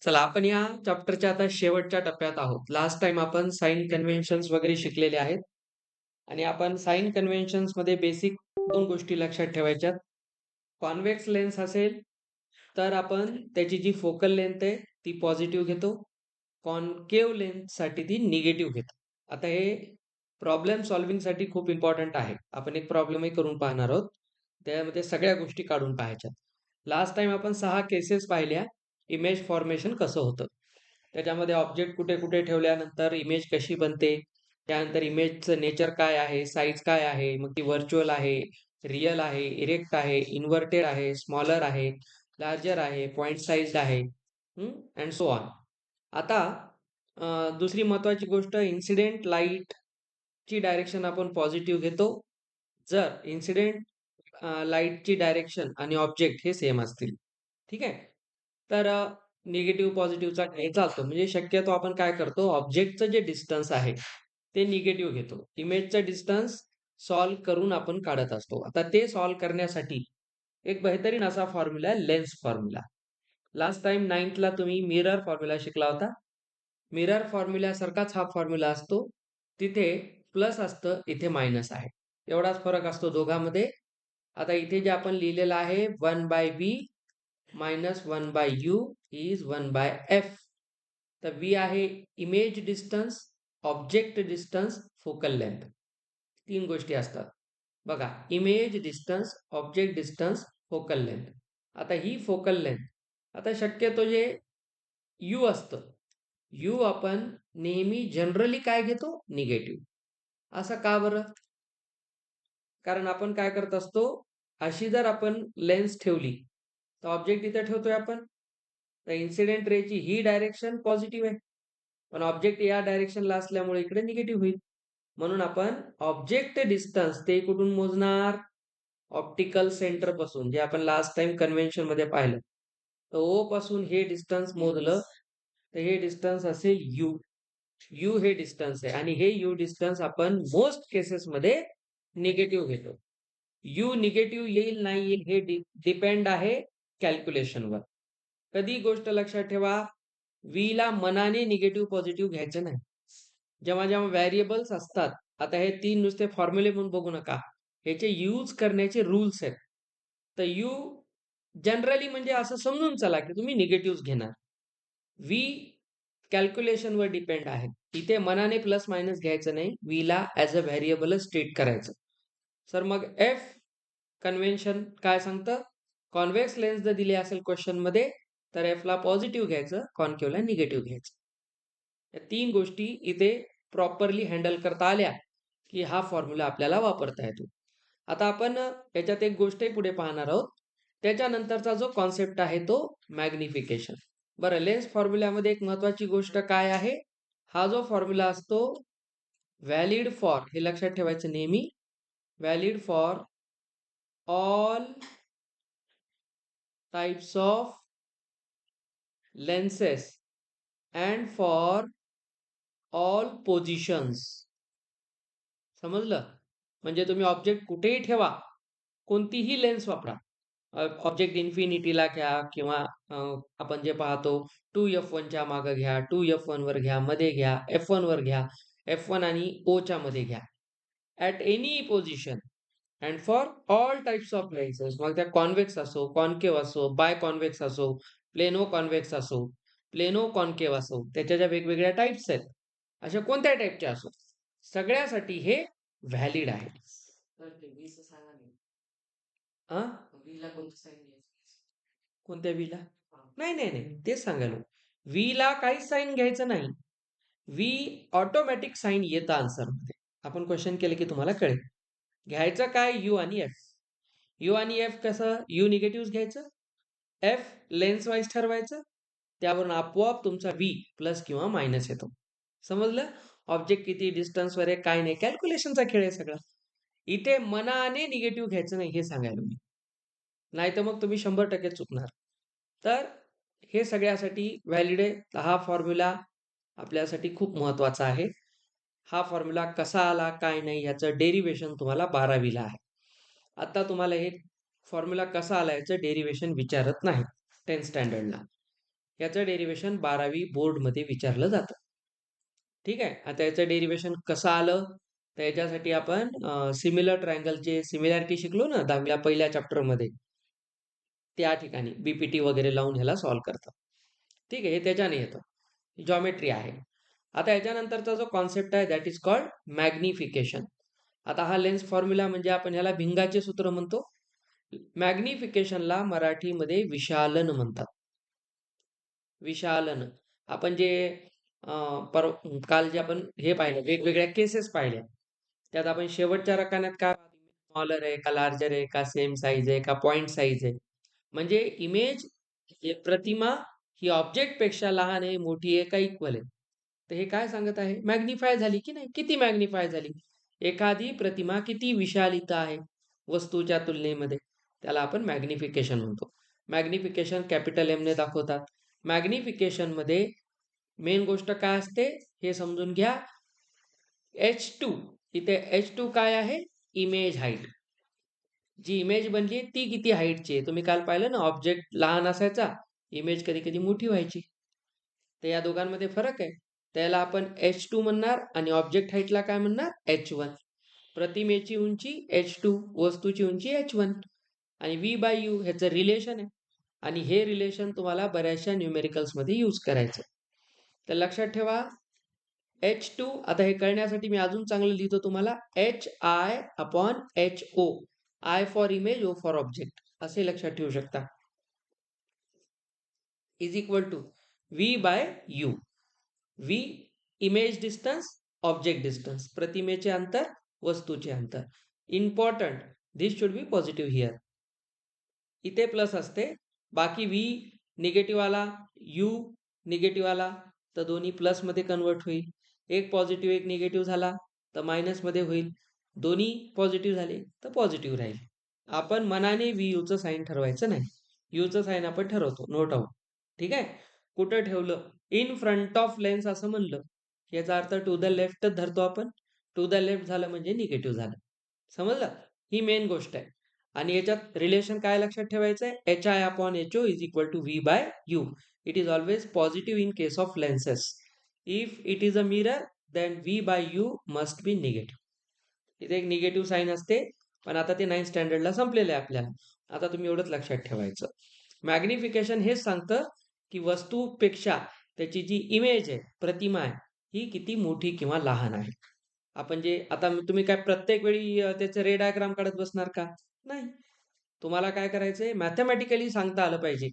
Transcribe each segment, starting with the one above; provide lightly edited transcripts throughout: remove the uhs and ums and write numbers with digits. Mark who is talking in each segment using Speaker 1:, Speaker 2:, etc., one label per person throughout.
Speaker 1: चला आपण या चॅप्टरच्या आता शेवटच्या टप्प्यात आहोत. लास्ट टाइम आपण साइन कन्व्हेन्शन्स वगैरे शिकलेले आहेत आणि आपण साइन कन्व्हेन्शन्स मध्ये बेसिक 2 गोष्टी लक्षात ठेवायच्यात. कॉन्व्हेक्स लेन्स असेल तर आपण त्याची जी फोकल लेंथ आहे ती पॉझिटिव्ह घेतो. कॉन्केव्ह लेन्ससाठी ती निगेटिव्ह घेतो. आता हे प्रॉब्लेम सॉल्व्हिंगसाठी खूप इम्पॉर्टंट आहे. आपण एक प्रॉब्लेमही करून पाहणार आहोत. त्यामध्ये सगळ्या गोष्टी काढून पाहायच्यात. लास्ट टाइम आपण 6 केसेस पाहिल्या. इमेज फॉर्मेशन कसं होतं. त्याच्यामध्ये ऑब्जेक्ट कुठे-कुठे ठेवल्यानंतर इमेज कशी बनते, त्यानंतर इमेजचं नेचर काय आहे, साईज काय आहे, मग ती व्हर्च्युअल आहे, रिअल आहे, इरेक्ट आहे, इन्व्हर्टेड आहे, स्मॉलर आहे, लार्जर आहे, पॉइंट साइज्ड आहे, अँड सो ऑन. आता दुसरी महत्वाची गोष्ट इन्सिडेंट लाईटची डायरेक्शन आपण पॉझिटिव्ह घेतो जर इन्सिडेंट लाईटची डायरेक्शन आणि ऑब्जेक्ट हे सेम असतील. ठीक आहे. तर निगेटिव्ह पॉझिटिव्हचा हे चालतो. म्हणजे शक्यतो आपण काय करतो, ऑब्जेक्टचं जे डिस्टन्स आहे ते निगेटिव्ह घेतो. इमेजचं डिस्टन्स सॉल्व्ह करून आपण काढत असतो. आता ते सॉल्व्ह करण्यासाठी एक बेहतरीन असा फॉर्म्युला आहे lens formula. Last time 9th तुम्ही मिरर फॉर्म्युला शिकला होता. मिरर फॉर्म्युल्यासारखाच हा फॉर्म्युला असतो. तिथे प्लस असतं, इथे मायनस आहे. एवढाच फरक असतो दोघांमध्ये. आता इथे जे आपण लिहिलेलं आहे 1/b minus 1/u is 1/f. तर v आहे image distance, object distance, focal length. 3 गोष्टी असतात. बघा image distance, object distance, focal length. आता ही फोकल लेंथ, आता शक्यतो जे u असतं, u आपण नेहमी जनरली काय घेतो, निगेटिव्ह. असं का बरं? कारण आपण काय करत असतो, अशी जर आपण लेन्स ठेवली तर ऑब्जेक्ट इथे ठेवतोय आपण, तर इन्सिडेंट रेची ही डायरेक्शन पॉझिटिव्ह आहे, पण ऑब्जेक्ट या डायरेक्शनला असल्यामुळे इकडे निगेटिव्ह होईल. म्हणून आपण ऑब्जेक्ट डिस्टन्स ते कुठून मोजणार, ऑप्टिकल सेंटर पासून, जे आपण लास्ट टाइम कन्व्हेन्शन मध्ये पाहिलं. तर ओ पासून हे डिस्टन्स मोजलं तर हे डिस्टन्स असेल यू. यू हे डिस्टन्स आहे आणि हे यू डिस्टन्स आपण मोस्ट केसेस मध्ये निगेटिव्ह घेतो. यू निगेटिव्ह येईल नाही येईल हे डिपेंड आहे कॅल्क्युलेशनवर. कधी गोष्ट लक्षात ठेवा, व्ही ला मनाने निगेटिव्ह पॉझिटिव्ह घ्यायचं नाही. जेव्हा जेव्हा व्हेरिएबल्स असतात, आता हे 3 नुसते फॉर्म्युले म्हणून बघू नका, ह्याचे यूज करण्याचे रूल्स आहेत. तर यू जनरली म्हणजे असं समजून चला की तुम्ही निगेटिव्ह घेणार. व्ही कॅल्क्युलेशनवर डिपेंड आहे. इथे मनाने प्लस मायनस घ्यायचं नाही, व्ही ला ॲज अ व्हेरिएबलच ट्रीट करायचं. सर मग एफ कन्व्हेन्शन काय सांगतं, कॉन्व्हेक्स लेन्स जर दिली असेल क्वेश्चन मध्ये तर एफ ला पॉझिटिव्ह घ्यायचं, कॉन्केव्हला निगेटिव्ह घ्यायचं. या 3 गोष्टी इथे प्रॉपरली हँडल करता आल्या की हा फॉर्म्युला आपल्याला वापरता येतो. आता आपण याच्यात एक गोष्टही पुढे पाहणार आहोत. त्याच्यानंतरचा जो कॉन्सेप्ट आहे तो मॅग्निफिकेशन. बरं, लेन्स फॉर्म्युल्यामध्ये एक महत्वाची गोष्ट काय आहे, हा जो फॉर्म्युला असतो व्हॅलिड फॉर, हे लक्षात ठेवायचं नेहमी, valid for all types of lenses and for all positions. समजलं? म्हणजे तुम्ही ऑब्जेक्ट कुठेही ठेवा, कोणतीही लेन्स वापरा. ऑब्जेक्ट इन्फिनिटीला घ्या किंवा आपण जे पाहतो 2f1 च्या मागे घ्या, 2f1 वर घ्या, मध्ये घ्या, f1 वर घ्या, f1 आणि o च्या मध्ये घ्या. At any position and for all types of lenses, मग त्या कॉन्व्हेक्स असो, कॉन्केव्ह असो, बाय कॉन्व्हेक्स असो, प्लेनो कॉन्व्हेक्स असो, प्लेनो कॉन्केव्ह असो, त्याच्या ज्या वेगवेगळ्या टाइप्स आहेत, अशा कोणत्या टाइपच्या असो, सगळ्यासाठी हे व्हॅलिड आहे. हा, कोणत्या व्हीला? नाही नाही नाही, तेच सांगायला. व्हीला काहीच साईन घ्यायचं नाही. व्ही ऑटोमॅटिक साईन येतं आन्सर मध्ये. आपण क्वेश्चन केले की तुम्हाला कळेल. घ्यायचं काय, यू आणि एफ. यू आणि एफ कसं, यू निगेटिव्ह घ्यायचं, एफ लेन्स वाईज ठरवायचं, त्यावरून आपोआप तुमचा व्ही प्लस किंवा मायनस येतो. समजलं? ऑब्जेक्ट किती डिस्टन्सवर आहे काय नाही, कॅल्क्युलेशनचा खेळ आहे सगळा. इथे मनाने निगेटिव्ह घ्यायचं नाही हे सांगायला मी, नाही तर मग तुम्ही 100% चुकणार. तर हे सगळ्यासाठी व्हॅलिड आहे. हा फॉर्म्युला आपल्यासाठी खूप महत्वाचा आहे. हा फॉर्म्युला कसा आला काय नाही याचं डेरिवेशन तुम्हाला 12वीला आहे. आता तुम्हाला हे फॉर्म्युला कसा आला याचं डेरिवेशन विचारत नाही 10th स्टँडर्डला. याचं डेरिव्हेशन 12वी बोर्डमध्ये विचारलं जातं. ठीक आहे. आता याचं डेरिव्हेशन कसं आलं? तर याच्यासाठी आपण सिमिलर ट्रायंगलचे सिमिलॅरिटी शिकलो ना 10वीला पहिल्या चॅप्टरमध्ये. त्या ठिकाणी बीपीटी वगैरे लावून ह्याला सॉल्व्ह करतात. ठीक आहे. हे त्याच्याने येतं. जॉमेट्री आहे. आता याच्यानंतरचा जो कॉन्सेप्ट आहे दॅट इज कॉल्ड मॅग्निफिकेशन. आता हा लेन्स फॉर्म्युला म्हणजे आपण ह्याला भिंगाचे सूत्र म्हणतो. मॅग्निफिकेशनला मराठीमध्ये विशालन म्हणतात. विशालन. आपण जे काल जे आपण हे पाहिलं वेगवेगळ्या केसेस पाहिल्या. त्यात आपण शेवटच्या रकान्यात काय स्मॉलर आहे का लार्जर आहे का सेम साईज आहे का पॉइंट साईज आहे. म्हणजे इमेज प्रतिमा ही ऑब्जेक्ट पेक्षा लहान आहे, मोठी आहे का इक्वल आहे. तर हे काय सांगत आहे? मॅग्निफाय झाली की नाही? किती मॅग्निफाय झाली? एखादी प्रतिमा किती विशाल आहे वस्तूच्या तुलनेमध्ये, त्याला आपण मॅग्निफिकेशन म्हणतो. मॅग्निफिकेशन कॅपिटल एम ने दाखवतात. मॅग्निफिकेशनमध्ये मेन गोष्ट काय असते हे समजून घ्या. H2 इथे H2 काय आहे? Image height. जी इमेज बनली ती किती हाईटची आहे? तुम्ही काल पाहिलं ना ऑब्जेक्ट लहान असायचा, इमेज कधी कधी मोठी व्हायची. तर या दोघांमध्ये फरक आहे. त्याला आपण H2 म्हणणार आणि ऑब्जेक्ट हाईटला काय म्हणणार? H1. प्रतिमेची उंची H2, वस्तूची उंची H1 आणि V/U ह्याचं रिलेशन आहे. आणि हे रिलेशन तुम्हाला बऱ्याचशा न्यूमेरिकल्समध्ये यूज करायचं. तर लक्षात ठेवा H2. आता हे कळण्यासाठी मी अजून चांगलं लिहितो तुम्हाला. HI/HO. I for image, O for object असे लक्षात ठेवू शकता. Is equal to V/U. V image distance, object distance. प्रतिमेचे अंतर, वस्तूचे अंतर. Important, this should be positive here. इथे प्लस असते. बाकी V निगेटिव्ह आला, U निगेटिव्ह आला तर दोन्ही प्लसमध्ये कन्वर्ट होईल. एक पॉझिटिव्ह एक निगेटिव्ह झाला तर मायनसमध्ये होईल. दोन्ही पॉझिटिव्ह झाले तर पॉझिटिव्ह राहील. आपण मनाने VUचं साईन ठरवायचं नाही. यूचं साईन आपण ठरवतो, नो डाऊट. ठीक आहे. कुठं ठेवलं? इन फ्रंट ऑफ लेन्स असं म्हणलं, याचा अर्थ टू द लेफ्टच धरतो आपण. टू द लेफ्ट झालं म्हणजे निगेटिव्ह झालं. समजलं? ही मेन गोष्ट आहे. आणि याच्यात रिलेशन काय लक्षात ठेवायचं आहे? HI/HO is equal to V/U. It is always positive in case of lenses. If it is a mirror then V/U must be negative. इथे एक निगेटिव्ह साईन असते, पण आता ते 9th स्टँडर्डला संपलेलं आहे आपल्याला. आता तुम्ही एवढंच लक्षात ठेवायचं. मॅग्निफिकेशन हेच सांगतं की वस्तूपेक्षा त्याची जी इमेज आहे, प्रतिमा आहे, ही किती मोठी किंवा लहान आहे. आपण जे आता तुम्ही काय प्रत्येक वेळी त्याचे रे डायग्राम काढत बसणार का? नाही. तुम्हाला काय करायचंय? मॅथमॅटिकली सांगता आलं पाहिजे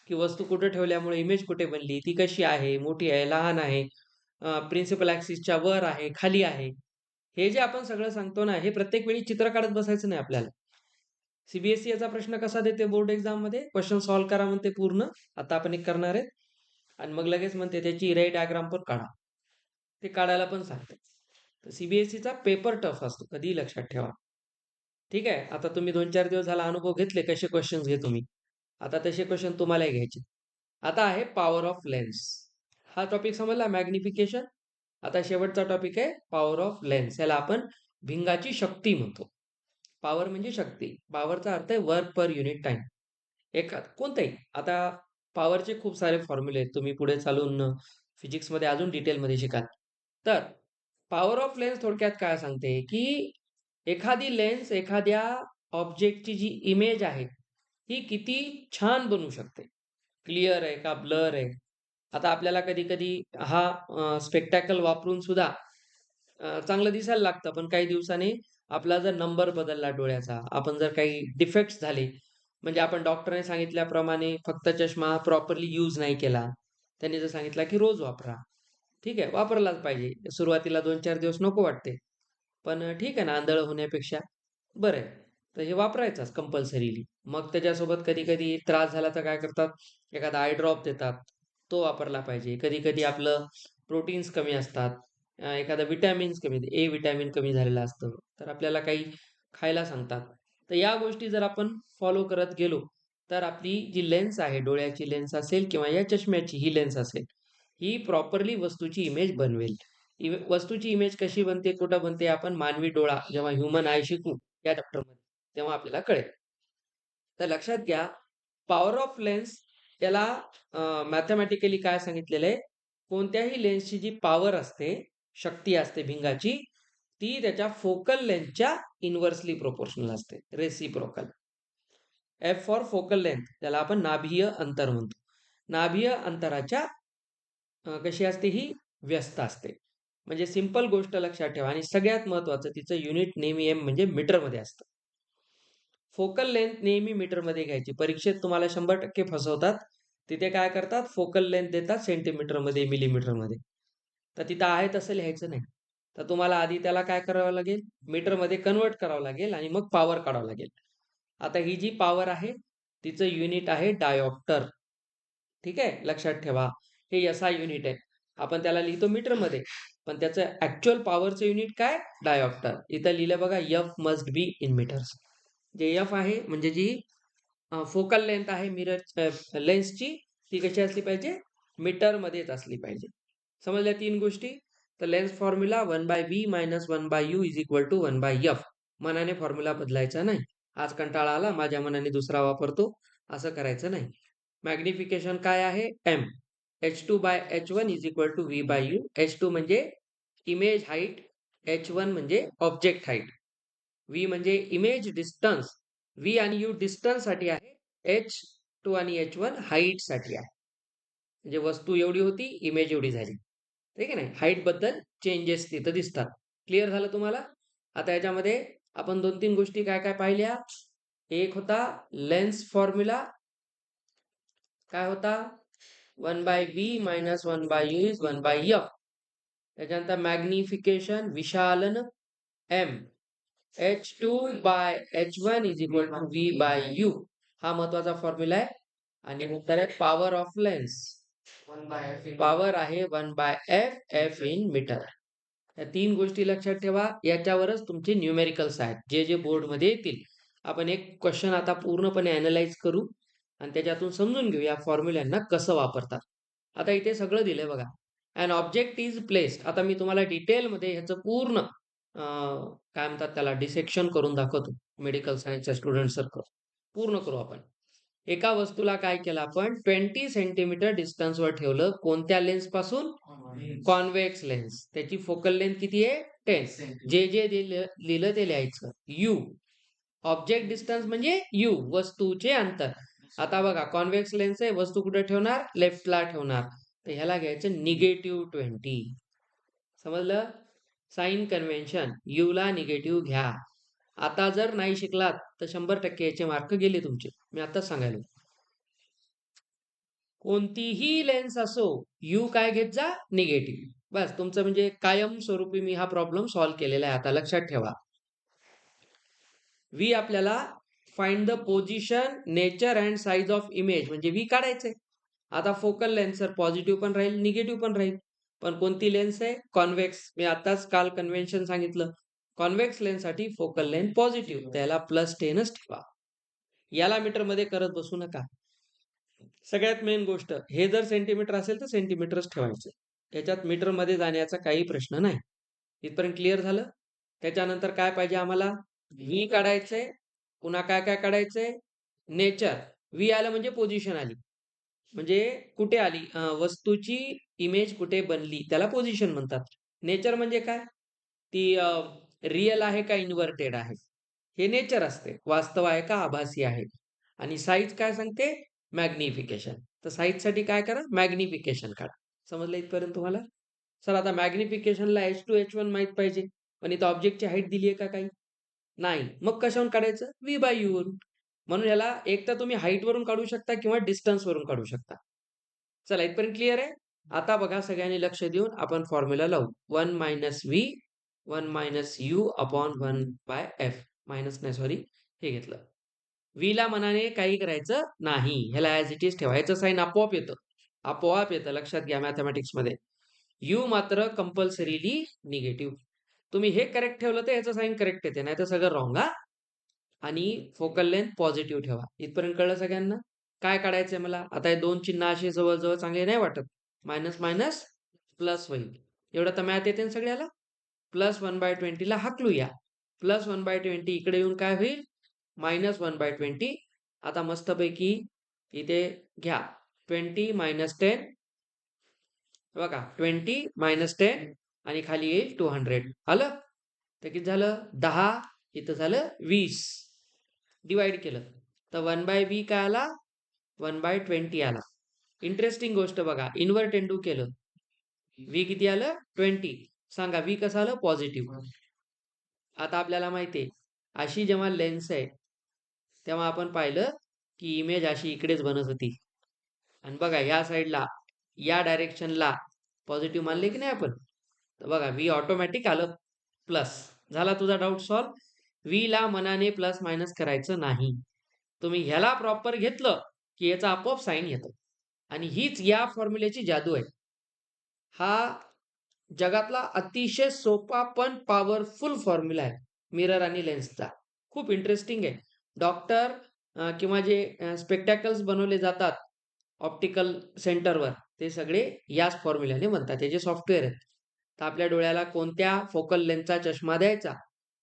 Speaker 1: की वस्तू कुठे ठेवल्यामुळे इमेज कुठे बनली, ती कशी आहे, मोठी आहे, लहान आहे, प्रिन्सिपल ॲक्सिसच्या वर आहे, खाली आहे. हे जे आपण सगळं सांगतो ना, हे प्रत्येक वेळी चित्र काढत बसायचं नाही आपल्याला. सीबीएसई याचा प्रश्न कसा देते बोर्ड एक्झाम मध्ये? क्वेश्चन सॉल्व्ह करा म्हणते पूर्ण. आता आपण एक करणार आहे आणि मग लगेच म्हणते त्याची रे डायग्राम पण काढा. ते काढायला पण सांगते. तर सीबीएसईचा पेपर टफ असतो, कधीही लक्षात ठेवा. ठीक आहे. आता तुम्ही 2-4 दिवस झाला अनुभव घेतले कसे क्वेश्चन्स घे तुम्ही. आता तसे क्वेश्चन तुम्हालाही घ्यायचे. आता आहे पॉवर ऑफ लेन्स. हा टॉपिक समजला मॅग्निफिकेशन. आता शेवटचा टॉपिक आहे पॉवर ऑफ लेन्स. याला आपण भिंगाची शक्ती म्हणतो. पॉवर म्हणजे शक्ती. पॉवरचा अर्थ आहे वर्क पर युनिट टाइम. कोणताही. आता पॉवरचे खूप सारे फॉर्म्युले आहेत. तुम्ही पुढे चालून फिजिक्समध्ये अजून डिटेलमध्ये शिकाल. तर पॉवर ऑफ लेन्स थोडक्यात काय सांगते की एखादी लेन्स एखाद्या ऑब्जेक्टची जी इमेज आहे ही किती छान बनवू शकते. क्लिअर आहे का ब्लर आहे. आता आपल्याला कधी कधी हा स्पेक्टॅकल वापरून सुद्धा चांगलं दिसायला लागतं, पण काही दिवसांनी आपला जर नंबर बदलला डोळ्याचा, आपण जर काही डिफेक्ट्स झाले, म्हणजे आपण डॉक्टरने सांगितल्याप्रमाणे फक्त चष्मा प्रॉपरली यूज नाही केला, त्यांनी जर सांगितलं की रोज वापरा, ठीक आहे, वापरलाच पाहिजे. सुरुवातीला 2-4 दिवस नको वाटते, पण ठीक आहे ना, आंधळ होण्यापेक्षा बरं आहे. तर हे वापरायचंच कंपल्सरीली. मग त्याच्यासोबत कधी-कधी त्रास झाला तर काय करतात, एखादा आय ड्रॉप देतात, तो वापरला पाहिजे. कधी-कधी आपलं प्रोटीन्स कमी असतात, एखादा विटॅमिन्स कमी, ए विटॅमिन कमी झालेलं असतं, तर आपल्याला काही खायला सांगतात. तर या गोष्टी जर आपण फॉलो करत गेलो, तर आपली जी लेन्स आहे, डोळ्याची लेन्स असेल किंवा या चष्म्याची ही लेन्स असेल, ही प्रॉपरली वस्तूची इमेज बनवेल. वस्तूची इमेज कशी बनते, कुठं बनते, आपण मानवी डोळा जेव्हा ह्युमन आय शिकू या चॅप्टरमध्ये, तेव्हा आपल्याला कळेल. तर लक्षात घ्या, पॉवर ऑफ लेन्स याला मॅथमॅटिकली काय सांगितलेलं आहे, कोणत्याही लेन्सची जी पॉवर असते, शक्ती असते भिंगाची, ती त्याच्या फोकल लेंथच्या इन्व्हर्सली प्रोपोर्शनल असते, reciprocal. F for focal length, त्याला आपण नाभीय अंतर म्हणतो. नाभीय अंतराच्या कशी असते ही व्यस्त असते. म्हणजे सिंपल गोष्ट लक्षात ठेवा आणि सगळ्यात महत्वाचं तिचं युनिट नेहमी एम म्हणजे मीटरमध्ये असतं. फोकल लेंथ नेहमी मीटरमध्ये घ्यायची. परीक्षेत तुम्हाला 100% फसवतात. तिथे काय करतात, फोकल लेंथ देतात सेंटीमीटरमध्ये, मिलीमीटरमध्ये. तर तिथं आहे तसं लिहायचं नाही. तर तुम्हाला आधी त्याला काय करावं लागेल, मीटरमध्ये कन्वर्ट करावं लागेल आणि मग पॉवर काढावं लागेल. आता ही जी पॉवर आहे तिचं युनिट आहे डायऑप्टर. ठीक आहे, लक्षात ठेवा. हे एसआय युनिट आहे. आपण त्याला लिहितो मीटरमध्ये, पण त्याचं ऍक्च्युअल पॉवरचं युनिट काय, डायऑप्टर. इथं लिहिलं बघा, F must be in metres. जे एफ आहे म्हणजे जी फोकल लेंथ आहे मिरर लेन्सची, ती कशी असली पाहिजे, मीटरमध्येच असली पाहिजे. समजल्या तीन गोष्टी. तर lens formula 1/b - 1/u = 1/f. मनाने फॉर्म्युला बदलायचा नाही. आज कंटाळा आला, माझ्या मनाने दुसरा वापरतो, असं करायचं नाही. मॅग्निफिकेशन काय आहे, m. h2/h1 = v/u. h2 म्हणजे इमेज हाईट, h1 म्हणजे ऑब्जेक्ट हाईट. v म्हणजे इमेज डिस्टन्स. v आणि u डिस्टन्स साठी आहे, h2 आणि h1 हाईट साठी आहे. म्हणजे वस्तू एवढी होती, इमेज एवढी झाली. ठीक आहे ना, हाईट बद्दल चेंजेस तिथं दिसतात. क्लिअर झालं तुम्हाला. आता याच्यामध्ये आपण 2-3 गोष्टी काय काय पाहिल्या. एक होता लेन्स फॉर्म्युला, काय होता, 1/b - 1/u is 1/f. त्याच्यानंतर मॅग्निफिकेशन, विशालन, m. h2/h1 = v/u. हा महत्वाचा फॉर्म्युला आहे. आणि नंतर आहे पॉवर ऑफ लेन्स. पॉवर आहे 1/f, f इन मीटर. या तीन गोष्टी लक्षात ठेवा. याच्यावरच तुमचे न्यूमेरिकल्स आहेत, जे जे बोर्डमध्ये येतील. आपण एक क्वेश्चन आता पूर्णपणे अनालाइज करू आणि त्याच्यातून समजून घेऊ या फॉर्म्युल्यांना कसं वापरतात. आता इथे सगळं दिलंय बघा. An object is placed. आता मी तुम्हाला डिटेलमध्ये ह्याचं पूर्ण काय म्हणतात त्याला, डिसेक्शन करून दाखवतो. मेडिकल सायन्सच्या स्टुडंट सर्कल पूर्ण करू आपण. एका वस्तूला काय केलं आपण, 20 सेंटीमीटर डिस्टन्सवर ठेवलं. कोणत्या लेन्स पासून, कॉन्व्हेक्स लेन्स. त्याची फोकल लेंथ किती आहे, 10. जे जे लिहिलं ते लिहायचं. यू ऑब्जेक्ट डिस्टन्स म्हणजे यू, वस्तूचे अंतर. आता बघा, कॉन्व्हेक्स लेन्स आहे, वस्तू कुठे ठेवणार, लेफ्टला ठेवणार. तर ह्याला घ्यायचं -20. समजलं. साइन कन्व्हेन्शन, यू ला निगेटिव्ह घ्या. आता जर नाही शिकलात तर 100% याचे मार्क गेले तुमचे. मी आताच सांगायलो. कोणतीही लेन्स असो, यू काय घेत जा, निगेटिव्ह. बस तुमचं म्हणजे कायम स्वरूपी मी हा प्रॉब्लेम सॉल्व्ह केलेला आहे. आता लक्षात ठेवा. व्ही आपल्याला find the position, nature and size of image म्हणजे व्ही काढायचंय. आता फोकल लेन्स पॉझिटिव्ह पण राहील, निगेटिव्ह पण राहील. पण कोणती लेन्स आहे, कॉन्व्हेक्स. मी आताच काल कन्व्हेन्शन सांगितलं. कॉन्व्हेक्स लेन्स साठी फोकल लेंथ पॉझिटिव्ह, त्याला +10च ठेवा. याला मीटरमध्ये करत बसू नका. सगळ्यात मेन गोष्ट, हे जर सेंटीमीटर असेल तर सेंटीमीटरच ठेवायचं. याच्यात मीटरमध्ये जाण्याचा काही प्रश्न नाही. इथपर्यंत क्लिअर झालं. त्याच्यानंतर काय पाहिजे आम्हाला, व्ही काढायचंय. पुन्हा काय काय काढायचंय, नेचर. व्ही आलं म्हणजे पोझिशन आली, म्हणजे कुठे आली, वस्तूची इमेज कुठे बनली, त्याला पोझिशन म्हणतात. नेचर म्हणजे काय, ती रिअल आहे का इन्व्हर्टेड आहे, हे नेचर असते. वास्तव आहे का आभासी आहे. आणि साईज काय सांगते, मॅग्निफिकेशन. तर साईज साठी काय करा, मॅग्निफिकेशन काढा. समजलं इथपर्यंत तुम्हाला. सर आता मॅग्निफिकेशनला h2 h1 माहित पाहिजे, पण इथं ऑब्जेक्टची हाईट दिली आहे का काही नाही. मग कशावरून काढायचं, v/u वरून. म्हणून याला एक तर तुम्ही हाईट वरून काढू शकता किंवा डिस्टन्स वरून काढू शकता. चला इथपर्यंत क्लिअर आहे. आता बघा सगळ्यांनी लक्ष देऊन आपण फॉर्म्युला लावू. 1 - v 1 - u upon 1/f. Minus नाही, सॉरी, हे घेतलं. v ला मनाने काही करायचं नाही, ह्याला ऍज इट इज ठेवायचं. साईन आपोआप येतं, आपोआप येतं, लक्षात घ्या. मॅथमॅटिक्स मध्ये u मात्र कंपल्सरीली निगेटिव्ह. तुम्ही हे करेक्ट ठेवलं तर याचं साईन करेक्ट येते, नाही तर सगळं रॉंग. आणि फोकल लेंथ पॉझिटिव्ह ठेवा. इथपर्यंत कळलं सगळ्यांना. काय काढायचंय मला, आता हे दोन चिन्ह असे जवळजवळ चांगले नाही वाटत. मायनस मायनस प्लस होईल. एवढं तर मॅथ येते ना सगळ्याला. +1/20 ला हाकलूया. +1/20 इकडे येऊन काय होईल, -1/20. आता मस्तपैकी इथे घ्या. 20 मायनस 10 बघा 20 मायनस 10 आणि खाली येईल 200 आलं. तर किती झालं 10 इथं झालं 20 डिवाइड केलं तर 1/b काय आला 1/20 आला. इंटरेस्टिंग गोष्ट बघा इन्व्हर्ट इंटू केलं v किती आलं 20 सांगा v कसं आलं पॉझिटिव्ह. आता आपल्याला माहिती आहे अशी जेव्हा लेन्स आहे तेव्हा आपण पाहिलं की इमेज अशी इकडेच बनत होती आणि बघा या साईडला या डायरेक्शनला पॉझिटिव्ह मानले की नाही आपण तर बघा v ऑटोमॅटिक आलं प्लस. झाला तुझा डाऊट सॉल्व. v ला मनाने प्लस मायनस करायचं नाही. तुम्ही ह्याला प्रॉपर घेतलं की याचा आपोआप साईन येतो आणि हीच या फॉर्म्युलेची जादू आहे. हा जगातला अतिशय सोपा पण पॉवरफुल फॉर्म्युला आहे मिरर आणि लेन्सचा. खूप इंटरेस्टिंग आहे. डॉक्टर किंवा जे स्पेक्टॅकल्स बनवले जातात ऑप्टिकल सेंटरवर ते सगळे याच फॉर्म्युल्याने बनतात. त्याचे सॉफ्टवेअर आहेत. तर आपल्या डोळ्याला कोणत्या फोकल लेन्थचा चष्मा द्यायचा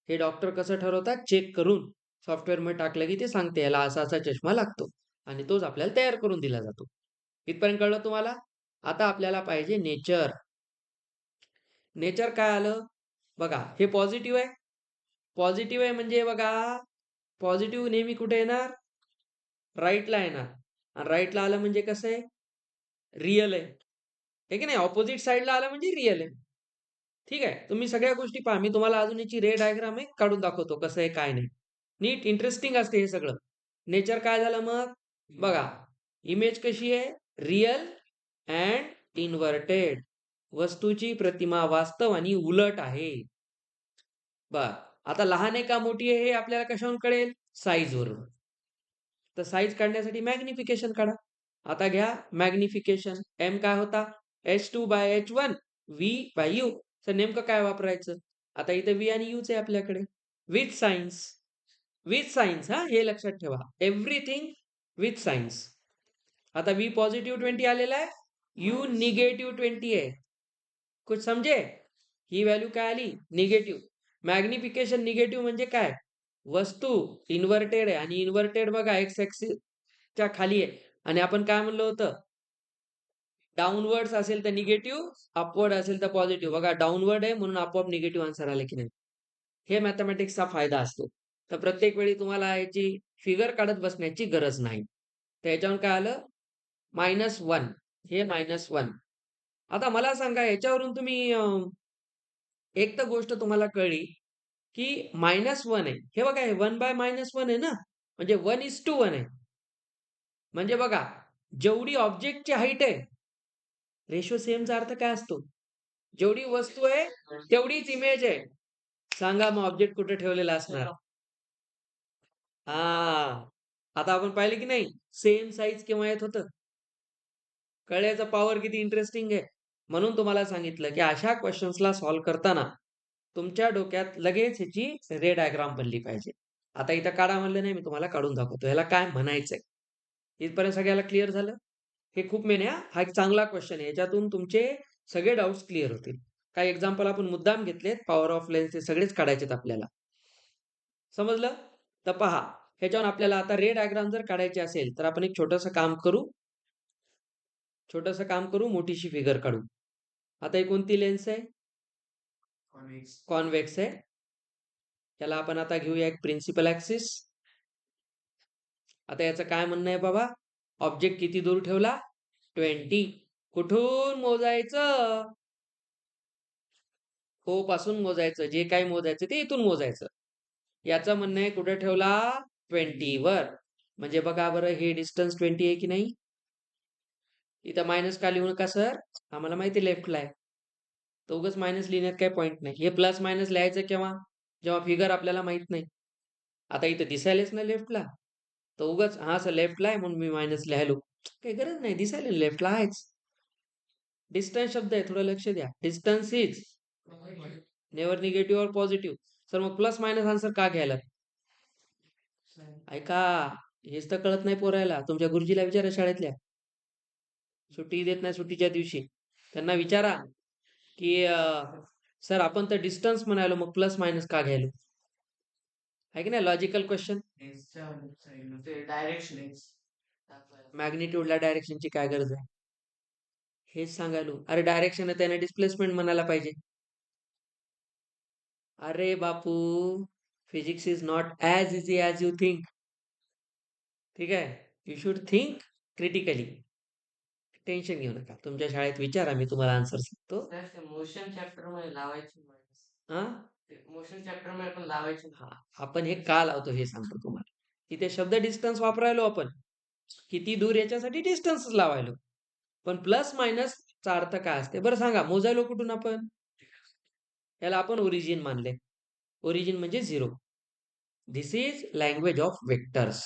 Speaker 1: हे डॉक्टर कसं ठरवतात चेक करून सॉफ्टवेअरमध्ये टाकलं की ते सांगते याला असा असा चष्मा लागतो आणि तोच आपल्याला तयार करून दिला जातो. इथपर्यंत कळलं तुम्हाला. आता आपल्याला पाहिजे नेचर. नेचर काय आलं बघा हे पॉझिटिव्ह आहे. पॉझिटिव्ह आहे म्हणजे बघा पॉझिटिव्ह नेहमी कुठे येणार राईटला येणार आणि राईटला आलं म्हणजे कसं आहे रिअल आहे हे की नाही. ऑपोजिट साईडला आलं म्हणजे रिअल आहे. ठीक आहे तुम्ही सगळ्या गोष्टी पहा. मी तुम्हाला अजून याची रे डायग्राम आहे काढून दाखवतो कसं आहे काय नाही. नीट इंटरेस्टिंग असते हे सगळं. नेचर काय झालं मग बघा इमेज कशी आहे रिअल अँड इन्व्हर्टेड. वस्तूची प्रतिमा वास्तव आणि उलट आहे. बर आता लहान आहे का मोठी आहे हे आपल्याला कशावरून कळेल साईजवरून. तर साईज काढण्यासाठी मॅग्निफिकेशन काढा. आता घ्या मॅग्निफिकेशन एम काय होता h2/h1 v/u. तर नेमकं काय वापरायचं आता इथे v आणि u आहे आपल्याकडे विथ सायन्स. विथ सायन्स हा हे लक्षात ठेवा एव्हरीथिंग विथ सायन्स. आता v पॉझिटिव्ह 20 आलेला आहे u निगेटिव्ह 20 आहे. कुछ समजे ही व्हॅल्यू काय आली निगेटिव्ह. मॅग्निफिकेशन निगेटिव्ह म्हणजे काय वस्तू इन्व्हर्टेड आहे आणि इन्व्हर्टेड बघा एक्स च्या खाली आहे आणि आपण काय म्हणलं होतं डाऊनवर्ड्स असेल तर निगेटिव्ह अपवर्ड असेल तर पॉझिटिव्ह. बघा डाऊनवर्ड आहे म्हणून आपोआप निगेटिव्ह आन्सर आले की नाही. हे मॅथमॅटिक्सचा फायदा असतो. तर प्रत्येक वेळी तुम्हाला याची फिगर काढत बसण्याची गरज नाही. तर याच्यावर काय आलं -1 हे -1. आता मला सांगा याच्यावरून तुम्ही एक तर गोष्ट तुम्हाला कळली की -1 आहे हे बघा हे 1/-1 आहे ना म्हणजे 1:1 आहे. म्हणजे बघा जेवढी ऑब्जेक्टची हाईट आहे रेशो सेमचा अर्थ काय असतो जेवढी वस्तू आहे तेवढीच इमेज आहे. सांगा मग ऑब्जेक्ट कुठे ठेवलेला असणार. हा आता आपण पाहिलं की नाही सेम साईज केव्हा येत होतं. कळण्याचा पॉवर किती इंटरेस्टिंग आहे. म्हणून तुम्हाला सांगितलं की अशा क्वेश्चन्सला सॉल्व्ह करताना तुमच्या डोक्यात लगेच ह्याची रे डायग्राम बनली पाहिजे. आता इथं काढा म्हणलं नाही मी तुम्हाला काढून दाखवतो ह्याला काय म्हणायचंय. इथपर्यंत सगळ्याला क्लिअर झालं. हे खूप मेन आहे हा एक चांगला क्वेश्चन आहे. याच्यातून तुमचे सगळे डाऊट्स क्लिअर होतील. काही एक्झाम्पल आपण मुद्दाम घेतलेत पॉवर ऑफ लेन्स हे सगळेच काढायचेत आपल्याला. समजलं तर पहा ह्याच्यावर आपल्याला आता रे डायग्राम जर काढायचे असेल तर आपण एक छोटंसं काम करू मोठीशी फिगर काढू. आता ही कोणती लेन्स आहे कॉन्व्हेक्स आहे. त्याला आपण आता घेऊया एक प्रिन्सिपल ऍक्सिस. आता याचं काय म्हणणं आहे बाबा ऑब्जेक्ट किती दूर ठेवला 20. कुठून मोजायचं हो पासून मोजायचं जे काही मोजायचं ते इथून मोजायचं. याचं म्हणणं आहे कुठे ठेवला 20 वर. म्हणजे बघा बरं हे डिस्टन्स 20 आहे की नाही. इथं मायनस का लिहू नका सर आम्हाला माहिती लेफ्टला आहे तर उगाच मायनस लिहिण्यात काही पॉईंट नाही. हे प्लस मायनस लिहायचं केव्हा जेव्हा फिगर आपल्याला माहित नाही. आता इथं दिसायलाच ना लेफ्टला तर उगाच हा सर लेफ्टला आहे म्हणून मी मायनस लिहायलो काही गरज नाही. दिसायला लेफ्टला आहेच. डिस्टन्स शब्द आहे थोडं लक्ष द्या. डिस्टन्स इज नेवर निगेटिव्ह और पॉझिटिव्ह. सर मग प्लस मायनस आन्सर का घ्यायला ऐका हेच तर कळत नाही पोरायला. तुमच्या गुरुजीला विचारा शाळेतल्या सुट्टी देत नाही सुट्टीच्या दिवशी त्यांना विचारा की सर आपण तर डिस्टन्स म्हणालो मग प्लस मायनस का घ्यायलो आहे की नाही. लॉजिकल क्वेश्चन मॅग्निट्यूडला डायरेक्शनची काय गरज आहे? हेच सांगायलो. अरे डायरेक्शन आहे त्याने डिस्प्लेसमेंट म्हणायला पाहिजे. अरे बापू, physics is not as easy as you think. ठीक आहे? You should think critically. Tension घेऊ नका. तुमच्या शाळेत विचारा, मी तुम्हाला आन्सर सांगतो. मोशन चॅप्टर मध्ये लावायची. हा, मोशन चॅप्टर मध्ये पण लावायची. हा, आपण हे का लावतो हे सांगतो तुम्हाला. तिथे शब्द डिस्टन्स वापरायलो आपण, किती दूर याच्यासाठी डिस्टन्स लावायलो. पण प्लस मायनसचा अर्थ काय असते बरं सांगा. मोजायलो कुठून आपण? याला आपण ओरिजिन मानले. ओरिजिन म्हणजे zero. This is language of vectors.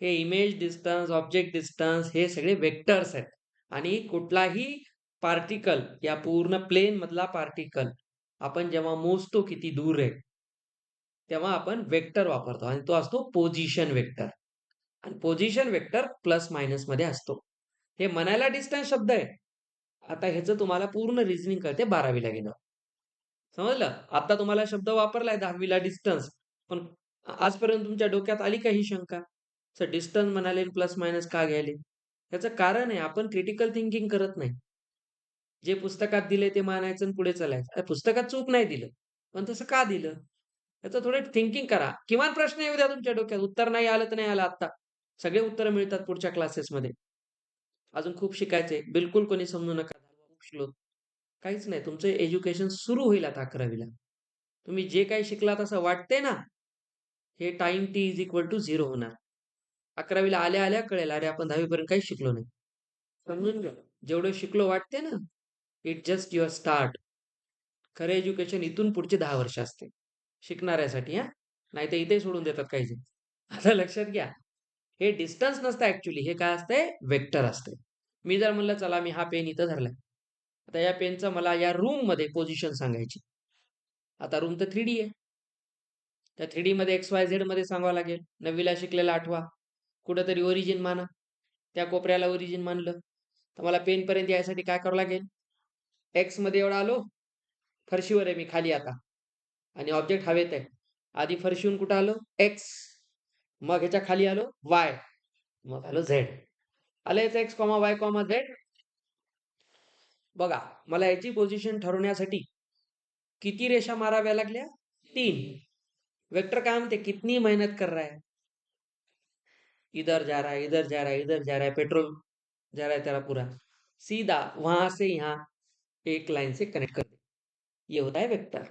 Speaker 1: हे इमेज डिस्टन्स, ऑब्जेक्ट डिस्टन्स हे सगळे वेक्टर्स आहेत. आणि कुठलाही पार्टिकल, या पूर्ण प्लेन मधला पार्टिकल आपण जेव्हा मोजतो किती दूर आहे, तेव्हा आपण वेक्टर वापरतो आणि तो असतो पोझिशन वेक्टर. आणि पोझिशन वेक्टर प्लस मायनस मध्ये असतो. हे म्हणायला डिस्टन्स शब्द आहे. आता ह्याचं तुम्हाला पूर्ण रिझनिंग कळते 12वीला गेलं. समजलं? आता तुम्हाला शब्द वापरलाय 10वीला डिस्टन्स, पण आजपर्यंत तुमच्या डोक्यात आली का ही शंका? सर डिस्टन्स म्हणाले प्लस मायनस का घ्यायले? त्याचं कारण आहे, आपण क्रिटिकल थिंकिंग करत नाही. जे पुस्तकात दिले ते मानायचं आणि पुढे चालायचं. पुस्तकात चूक नाही दिलं, पण तसं का दिलं? त्याचं थोडं थिंकिंग करा. किमान प्रश्न येऊ द्या तुमच्या डोक्यात. उत्तर नाही आलं तर नाही आलं आता. सगळे उत्तर मिळतात पुढच्या क्लासेसमध्ये. अजून खूप शिकायचंय. बिलकुल कोणी समजू नका. काहीच नाही. तुमचं एज्युकेशन सुरू होईल आता 11वीला. तुम्ही जे काही शिकलात असं वाटते ना, हे time T is equal to 0 होणार. 11वीला आल्या आल्या कळेल, अरे आपण 10वी पर्यंत काहीच शिकलो नाही. समजून घ्या. जेवढं शिकलो वाटते ना, इट जस्ट युअर स्टार्ट. खरं एज्युकेशन इथून पुढचे 10 वर्ष असते शिकणाऱ्यासाठी. हा, नाही तर इथे सोडून देतात काही जण. आता लक्षात घ्या, हे डिस्टन्स नसतं ऍक्च्युली. हे काय असते? वेक्टर असते. मी जर म्हणलं चला मी हा पेन इथं धरलाय, आता या पेनचं मला या रूम मध्ये पोझिशन सांगायची. आता रूम तर 3D आहे. त्या 3D मध्ये XYZ मध्ये सांगावं लागेल. 9वीला शिकलेला आठवा. कुठंतरी ओरिजिन माना. त्या कोपऱ्याला ओरिजिन मानलं तर मला पेन पर्यंत यायसाठी काय करावं लागेल? एक्स मध्ये एवढा आलो, फरशीवर आहे मी खाली आता, आणि ऑब्जेक्ट हवेत आहे. आधी फरशीहून कुठं आलो? एक्स. मग ह्याच्या खाली आलो वाय. मग आलो झेड. आलं याचं x comma y comma Z. बघा, मला याची पोझिशन ठरवण्यासाठी किती रेषा माराव्या लागल्या? 3. वेक्टर काय म्हणते? कितनी मेहनत कर रहा है? इधर जा रहा है, इधर जा रहा है, इधर जा रहा है, पेट्रोल जा रहा है तेरा पूरा, सीधा वहां से यहां एक लाइन से कनेक्ट कर दे. ये होता है वेक्टर.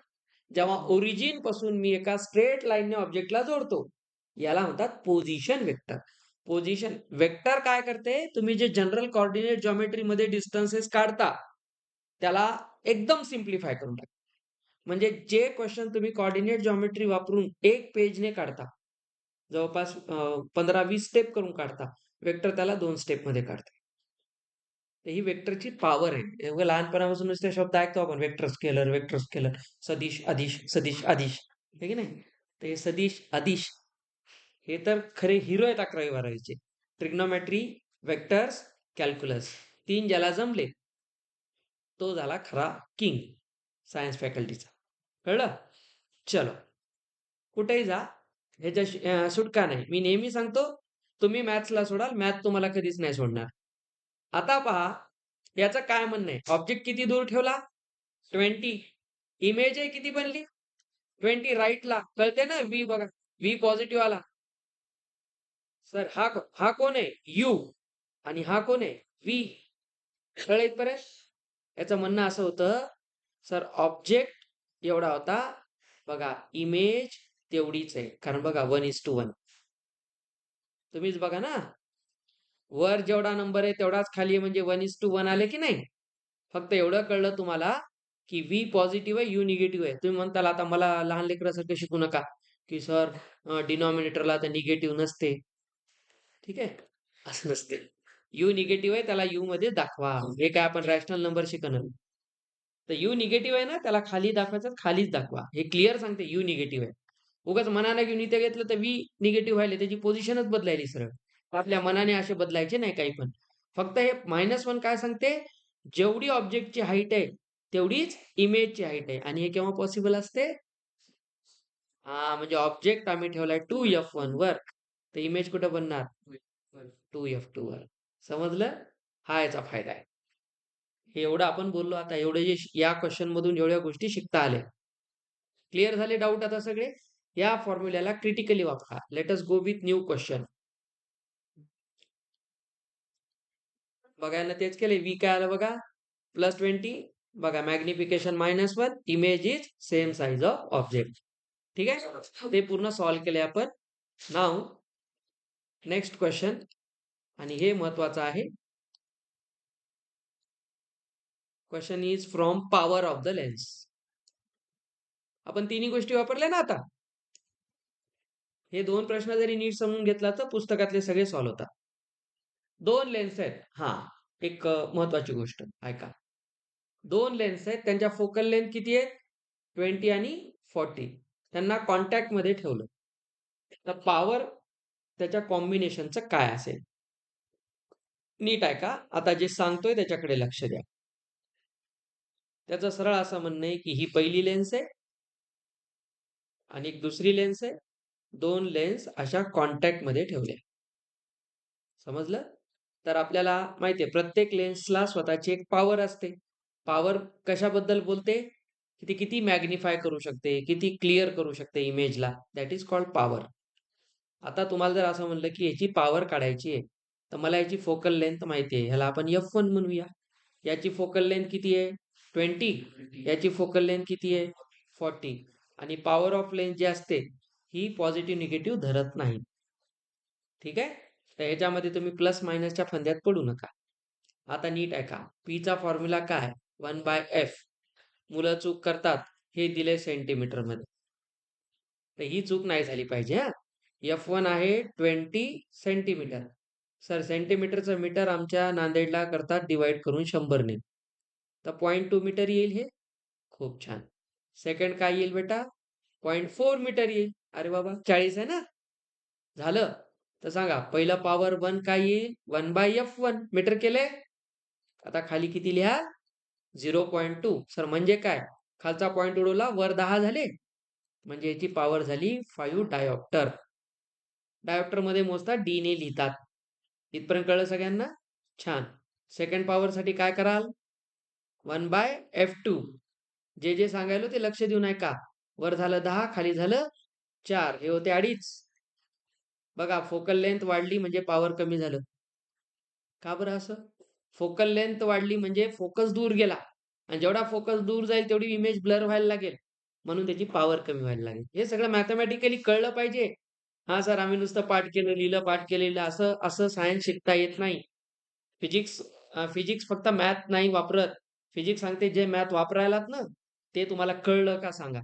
Speaker 1: जेव्हा ओरिजिन पासून मी एका स्ट्रेट लाईनने ऑब्जेक्टला जोडतो, याला म्हणतात पोझिशन वेक्टर. पोझिशन वेक्टर काय करते? तुम्ही जे जनरल कोऑर्डिनेट जॉमेट्री मध्ये डिस्टन्सेस काढता, त्याला एकदम सिम्प्लिफाय करून टाकते. म्हणजे जे क्वेश्चन तुम्ही कोऑर्डिनेट जॉमेट्री वापरून एक पेजने काढता, जवळपास 15-20 स्टेप करून काढता, वेक्टर त्याला 2 स्टेप मध्ये काढते. ही वेक्टरची पॉवर आहे. एवढं लहानपणापासून नुसते शब्द ऐकतो आपण, वेक्टर स्केलर, सदिश अदिश, सदिश अदिश, हे की नाही? ते सदिश अदिश हे तर खरे हिरो आहेत 11वी-12वीचे. ट्रिग्नोमेट्री, वेक्टर्स, कॅल्क्युलस, 3 ज्याला जमले तो झाला खरा किंग सायन्स फॅकल्टीचा. कळलं? चलो, कुठेही जा, ह्याच्या सुटका नाही. मी नेहमी सांगतो, तुम्ही मॅथ्सला सोडाल, मॅथ तुम्हाला कधीच नाही सोडणार. आता पहा, याचं काय म्हणणं आहे? ऑब्जेक्ट किती दूर ठेवला? 20. इमेज आहे किती बनली? 20 राईटला. कळते ना? व्ही बघा, व्ही पॉझिटिव्ह आला. सर हा कोण आहे? यू. आणि हा कोण आहे? व्ही. कळलं इथपर्यंत? याचं म्हणणं असं होतं, सर ऑब्जेक्ट एवढा होता, बघा इमेज तेवढीच आहे. कारण बघा 1:1. तुम्हीच बघा ना, वर जेवढा नंबर आहे तेवढाच खाली आहे, म्हणजे 1:1 आले की नाही? फक्त एवढं कळलं तुम्हाला की व्ही पॉझिटिव्ह आहे, यू निगेटिव्ह आहे. तुम्ही म्हणताल आता मला लहान लेकरासारखं शिकू नका की सर डिनॉमिनेटरला तर निगेटिव्ह नसते. ठीक आहे, असं नसते. यू निगेटिव्ह आहे, त्याला यू मध्ये दाखवा. हे काय आपण रॅशनल नंबर शिकणार? तर यू निगेटिव्ह आहे ना, त्याला खाली दाखवायचं, खालीच दाखवा. हे क्लिअर सांगते यू निगेटिव्ह आहे. उगाच मनाने घेऊन इथे घेतलं तर व्ही निगेटिव्ह व्हायला, त्याची पोझिशनच बदलायली सरळ. आपल्या मनाने असे बदलायचे नाही काही पण. फक्त हे -1 काय सांगते? जेवढी ऑब्जेक्टची हाईट आहे तेवढीच इमेजची हाईट आहे. आणि हे केव्हा पॉसिबल असते? हा, म्हणजे ऑब्जेक्ट आम्ही ठेवलाय 2F1 वर, तर इमेज कुठं बनणार? 2F2 वर. समजलं? हा याचा फायदा आहे. हे एवढं आपण बोललो आता एवढे जे या क्वेश्चन मधून एवढ्या गोष्टी शिकता आल्या. क्लिअर झाले डाऊट आता सगळे? या फॉर्म्युल्याला क्रिटिकली वापरा. Let us go with new question. बघायला तेच केले. व्ही काय आलं बघा, +20. बघा magnification -1, image is same size of object. ठीक आहे, ते पूर्ण सॉल्व्ह केले आपण. नाव नेक्स्ट क्वेश्चन, आणि हे महत्वाचं आहे. Question is from power of the lens. आपण तिन्ही गोष्टी वापरल्या ना आता. हे दोन प्रश्न जरी नीट समजून घेतला तर पुस्तकातले सगळे सॉल्व्ह होतात. दोन लेन्स आहेत. हा एक महत्वाची गोष्ट ऐका. दोन लेन्स आहेत, त्यांच्या फोकल लेंथ किती आहेत? 20 आणि 40. त्यांना कॉन्टॅक्ट मध्ये ठेवलं तर पॉवर त्याच्या कॉम्बिनेशनचं काय असेल? नीट ऐका, आता जे सांगतोय त्याच्याकडे लक्ष द्या. त्याचं सरळ असं म्हणणं आहे की ही पहिली लेन्स आहे आणि एक दुसरी लेन्स आहे. दोन लेन्स अशा कॉन्टॅक्ट मध्ये ठेवल्या. समजलं? तर आपल्याला माहिती आहे प्रत्येक लेन्सला स्वतःची एक पॉवर असते. पॉवर कशाबद्दल बोलते? की ती किती मॅग्निफाय करू शकते, किती क्लिअर करू शकते इमेजला. That is called power. आता तुम्हाला जर असं म्हणलं की याची पॉवर काढायची आहे, तर मला याची फोकल लेंथ माहिती आहे. ह्याला आपण F1 म्हणूया. याची फोकल लेंथ किती आहे? 20. याची फोकल लेंथ किती आहे? 40. आणि पॉवर ऑफ लेन्थ जी असते ही पॉझिटिव्ह निगेटिव्ह धरत नाही. ठीक आहे, तर याच्यामध्ये तुम्ही प्लस मायनसच्या फंद्यात पडू नका. आता नीट ऐका, पीचा फॉर्म्युला काय? 1/f. मुलं चूक करतात, हे दिले सेंटीमीटर मध्ये, तर ही चूक नाही झाली पाहिजे. हा, F1 आहे 20 सेंटीमीटर. सर सेंटीमीटरचं मीटर आमच्या नांदेडला करतात डिवाइड करून 100 ने, तर 0.2 मीटर येईल. हे खूप छान. सेकंड काय येईल बेटा? 0.4 मीटर येईल. अरे बाबा 40 आहे ना. झालं, तर सांगा पहिलं पॉवर 1 काय येईल? 1/F1 मीटर केले. आता खाली किती लिहा? 0.2. सर म्हणजे काय? खालचा पॉइंट उडवला, वर 10 झाले, म्हणजे याची पॉवर झाली 5 डायोप्टर. डायोप्टर मध्ये मोजतात, डी ने लिहितात. इथपर्यंत कळलं सगळ्यांना? छान. सेकंड पॉवर साठी काय कराल? 1/F2. जे जे सांगायलो ते लक्ष देऊन ऐका. वर झालं 10, खाली झालं 4, हे होते 2.5. बघा फोकल लेंथ वाढली म्हणजे पॉवर कमी झालं. का बरं असं? फोकल लेंथ वाढली म्हणजे फोकस दूर गेला, आणि जेवढा फोकस दूर जाईल तेवढी इमेज ब्लर व्हायला लागेल, म्हणून त्याची पॉवर कमी व्हायला लागेल. हे सगळं मॅथमॅटिकली कळलं पाहिजे. हा सर आम्ही नुसतं पाठ केलं, लिहिलं, पाठ केलेलं, असं असं सायन्स शिकता येत नाही. फिजिक्स फिजिक्स फक्त मॅथ नाही वापरत. फिजिक्स सांगते जे मॅथ वापरायलात ना, ते तुम्हाला कळलं का सांगा.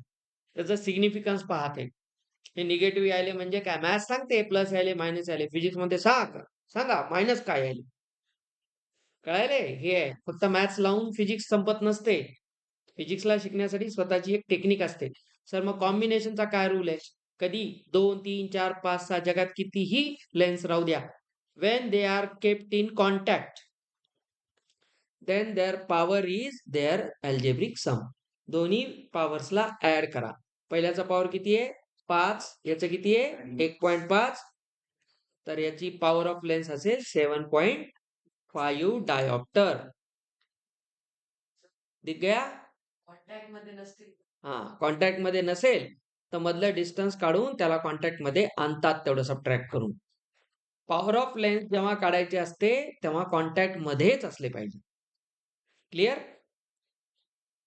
Speaker 1: त्याचं सिग्निफिकन्स पाहते. हे निगेटिव्ह यायले म्हणजे काय? मॅथ सांगते प्लस यायले मायनस यायले, फिजिक्स मध्ये सांगा मायनस काय यायले. कळायले? हे आहे, फक्त मॅथ्स लावून फिजिक्स संपत नसते. फिजिक्सला शिकण्यासाठी स्वतःची एक टेक्निक असते. सर मग कॉम्बिनेशनचा काय रूल आहे? कधी 2, 3, 4, 5, 6 जगात कितीही लेन्स राहू द्या, when they are kept in contact then their power is their algebraic sum. दोन्ही पॉवर्सला ऍड करा. पहिल्याचा पॉवर किती आहे? 5. याचं किती आहे? 1.5. तर याची पॉवर ऑफ लेन्स असेल 7.5 डायोप्टर. दिख गया? कॉन्टॅक्ट मध्ये नसतील. हा, कॉन्टॅक्ट मध्ये नसेल तर मधलं डिस्टन्स काढून त्याला कॉन्टॅक्ट मध्ये आणतात, तेवढं सबट्रॅक्ट करून. पॉवर ऑफ लेन्स जेव्हा काढायची असते तेव्हा कॉन्टॅक्ट मध्येच असले पाहिजे. क्लिअर?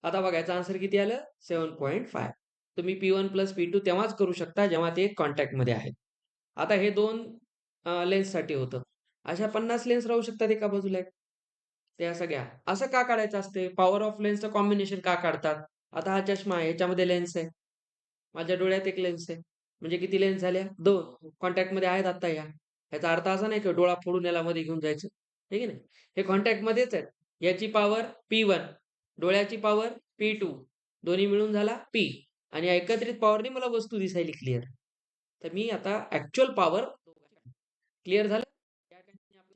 Speaker 1: आता बघायचं आन्सर किती आलं? 7.5. तुम्ही P1 प्लस P2 तेव्हाच करू शकता जेव्हा ते कॉन्टॅक्ट मध्ये आहेत. आता हे दोन लेन्स साठी होतं. अशा 50 लेन्स राहू शकतात एका बाजूला. त्या सगळ्या असं का काढायचं असते? पॉवर ऑफ लेन्सचं कॉम्बिनेशन का काढतात? आता हा चष्मा आहे, याच्यामध्ये लेन्स आहे, माझ्या डोळ्यात एक लेन्स आहे, म्हणजे किती लेन्स झाल्या? 2. कॉन्टॅक्ट मध्ये आहेत आता या. याचा अर्थ असा नाही की डोळा फोडून याला मध्ये घेऊन जायचं, हे की नाही. हे कॉन्टॅक्ट मध्येच आहेत. याची पॉवर P1, डोळ्याची पॉवर P2, दोन्ही मिळून झाला P, आणि या एकत्रित पॉवरने मला वस्तू दिसायली क्लिअर. तर मी आता ऍक्च्युअल पॉवर क्लिअर झालं.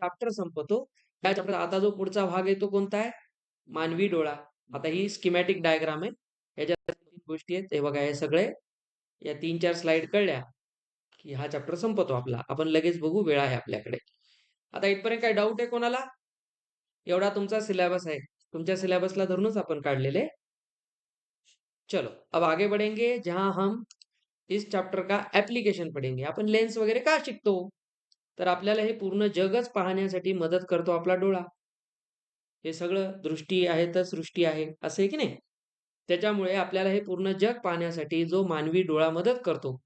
Speaker 1: चॅप्टर संपतो. या चॅप्टर आता जो पुढचा भाग आहे तो कोणता आहे? मानवी डोळा. आता ही स्कीमॅटिक डायग्राम आहे. याच्यात 3 गोष्टी आहेत. हे बघा, हे सगळे या 3-4 स्लाइड कळल्या की हा चॅप्टर संपतो आपला. आपण लगेच बघू, वेळ आहे आपल्याकडे. आता इथपर्यंत काही डाऊट आहे कोणाला? एवढा तुमचा सिलेबस आहे. तुमच्या सिलेबसला धरूनच आपण काढलेले. चलो अब आगे बढ़ेंगे जहां हम इस चॅप्टर का ऍप्लिकेशन पढेंगे. आपण लेन्स वगैरे का शिकतो? तर आपल्याला हे पूर्ण जगच पाहण्यासाठी मदत करतो आपला डोळा. हे सगळं दृष्टी आहे तर सृष्टी आहे, असं आहे की नाही? त्याच्यामुळे आपल्याला हे पूर्ण जग पाहण्यासाठी जो मानवी डोळा मदत करतो,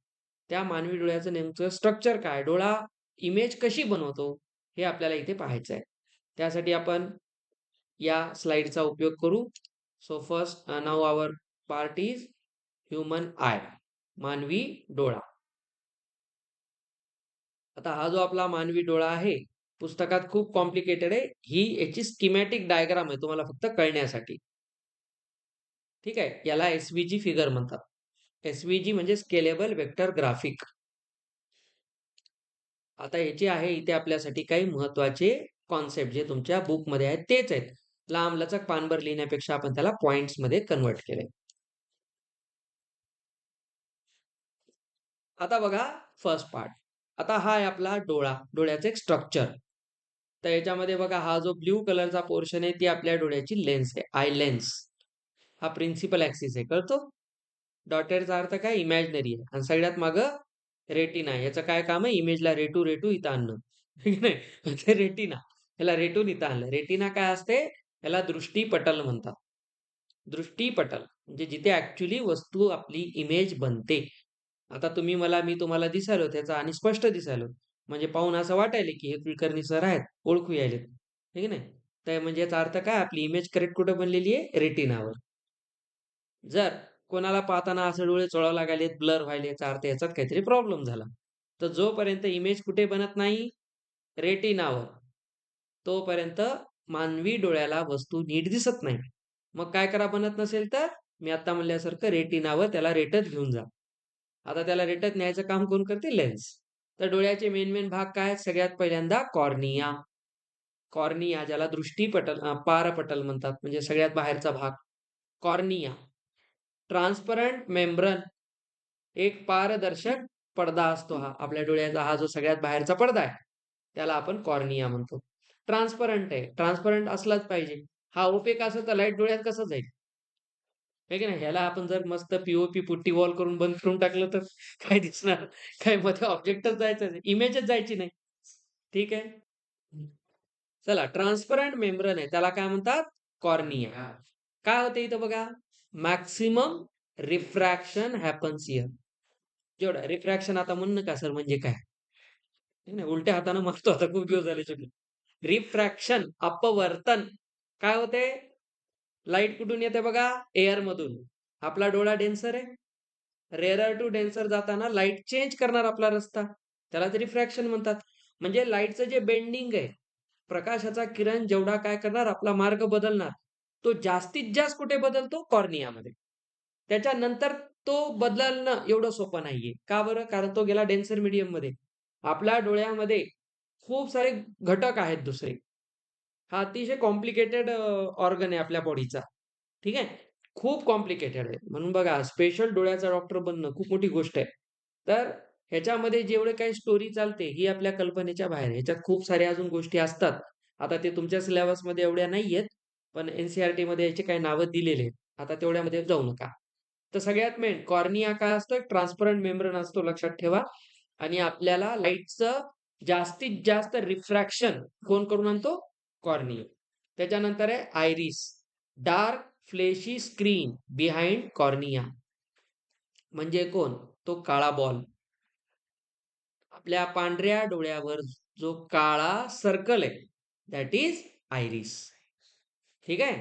Speaker 1: त्या मानवी डोळ्याचं नेमकं स्ट्रक्चर काय? डोळा इमेज कशी बनवतो? हे आपल्याला इथे पाहायचं आहे. त्यासाठी आपण या स्लाइडचा उपयोग करू. So first now our part is human eye, मानवी डोळा. आता हा जो आपला मानवी डोळा आहे, पुस्तकात खूप कॉम्प्लिकेटेड आहे. ही याची स्कीमॅटिक डायग्राम आहे तुम्हाला फक्त कळण्यासाठी. ठीक आहे. याला एसव्हीजी फिगर म्हणतात. एसव्हीजी म्हणजे स्केलेबल वेक्टर ग्राफिक. आता याचे आहे इथे आपल्यासाठी काही महत्वाचे कॉन्सेप्ट जे तुमच्या बुकमध्ये आहेत तेच आहेत. लांबलचक पानभर लिहिण्यापेक्षा आपण त्याला पॉइंट्समध्ये कन्वर्ट केले. आता बघा फर्स्ट पार्ट. आता हा आहे आपला डोळा, डोळ्याचं एक स्ट्रक्चर. तर याच्यामध्ये बघा हा जो ब्ल्यू कलरचा पोर्शन आहे ती आपल्या डोळ्याची लेन्स आहे, आय लेन्स. हा प्रिन्सिपल ऍक्सिस आहे, कळतो? डॉटेडचा अर्थ काय? इमॅजिनरी आहे. आणि सगळ्यात मागं रेटिना आहे. याचं काय काम आहे? इमेजला रेटू रेटू इथं आणणं. है की नाही? ते रेटिना. ह्याला रेटून इथं आणलं. रेटिना काय असते? याला दृष्टीपटल म्हणतात. दृष्टीपटल म्हणजे जिथे ऍक्च्युली वस्तू आपली इमेज बनते. आता मी तुम्हाला दिसायलो त्याचा आणि स्पष्ट दिसायलो. म्हणजे पाहून असं वाटायले की हे कुलकर्णी सर आहेत, ओळखू यायलेत. हे की नाही? तर म्हणजे याचा अर्थ काय? आपली इमेज करेक्ट कुठं बनलेली आहे? रेटिनावर. जर कोणाला पाहताना असं डोळे चोळावं लागायलेत, ब्लर व्हायले, याचा अर्थ याच्यात काहीतरी प्रॉब्लेम झाला. तर जोपर्यंत इमेज कुठे बनत नाही? रेटिनावर, तोपर्यंत मानवी डोळ्याला वस्तू नीट दिसत नाही. मग काय करा बनत नसेल तर? मी आता म्हणल्यासारखं रेटिनावर त्याला रेटत घेऊन जा. आता त्याला रेटत न्यायचं काम कोण करते? लेन्स. तर डोळ्याचे मेन मेन भाग काय आहेत? सगळ्यात पहिल्यांदा कॉर्निया. कॉर्निया ज्याला दृष्टीपटल पारपटल म्हणतात, म्हणजे सगळ्यात बाहेरचा भाग. कॉर्निया. ट्रान्सपरंट मेम्ब्रन, एक पारदर्शक पडदा असतो हा आपल्या डोळ्याचा. हा जो सगळ्यात बाहेरचा पडदा आहे त्याला आपण कॉर्निया म्हणतो. ट्रान्सपरंट आहे, ट्रान्सपरंट असलाच पाहिजे. हा ओपेक असेल तर लाईट डोळ्यात कसं जाईल? आहे की नाही? ह्याला आपण जर मस्त पीओपी पुट्टी वॉल करून बंद करून टाकलं तर काय दिसणार? काय मध्ये ऑब्जेक्टच जायचं, इमेजच जायची नाही. ठीक आहे. चला, ट्रान्सपरंट मेम्ब्रेन आहे त्याला काय म्हणतात? कॉर्निया. काय होते इथं बघा? Maximum refraction happens here. जेवढं रिफ्रॅक्शन आता म्हणणं का सर म्हणजे काय? नाही, उलट्या हाताने मारतो आता, खूप दिवस झाले चुकले. रिफ्रॅक्शन अपवर्तन काय होते? लाईट कुठून येते बघा? एअर मधून. आपला डोळा डेन्सर आहे. रेअरर टू डेन्सर जाताना लाईट चेंज करणार आपला रस्ता, त्यालाच रिफ्रॅक्शन म्हणतात. म्हणजे लाईटचं जे बेंडिंग आहे, प्रकाशाचा किरण जेवढा काय करणार आपला मार्ग बदलणार, तो जास्तीत जास्त कुठे बदलतो? कॉर्नियामध्ये. त्याच्यानंतर तो बदलणं एवढं सोपं नाहीये. का बरं? कारण तो गेला डेन्सर मीडियम मध्ये. आपल्या डोळ्यामध्ये खूप सारे घटक आहेत दुसरे. हा अतिशय कॉम्प्लिकेटेड ऑर्गन आहे आपल्या बॉडीचा. ठीक आहे? खूप कॉम्प्लिकेटेड आहे. म्हणून बघा स्पेशल डोळ्याचा डॉक्टर बनणं खूप मोठी गोष्ट आहे. तर ह्याच्यामध्ये जेवढे काही स्टोरी चालते ही आपल्या कल्पनेच्या बाहेर आहे. ह्याच्यात खूप साऱ्या अजून गोष्टी असतात. आता ते तुमच्या सिलेबसमध्ये एवढ्या नाहीयेत, पण एन-सी-आर-टीमध्ये याची काही नावं दिलेली आहेत. आता तेवढ्यामध्ये जाऊ नका. तर सगळ्यात मेन कॉर्निया काय असतं? ट्रान्सपरंट मेम्ब्रेन असतो, लक्षात ठेवा. आणि आपल्याला लाईटचं जास्तीत जास्त रिफ्रॅक्शन कोण करून आणतो? कॉर्निया. त्याच्यानंतर आहे iris, dark fleshy screen behind cornea. म्हणजे कोण? तो काळा बॉल. आपल्या पांढऱ्या डोळ्यावर जो काळा सर्कल आहे दॅट इज आयरिस. ठीक आहे?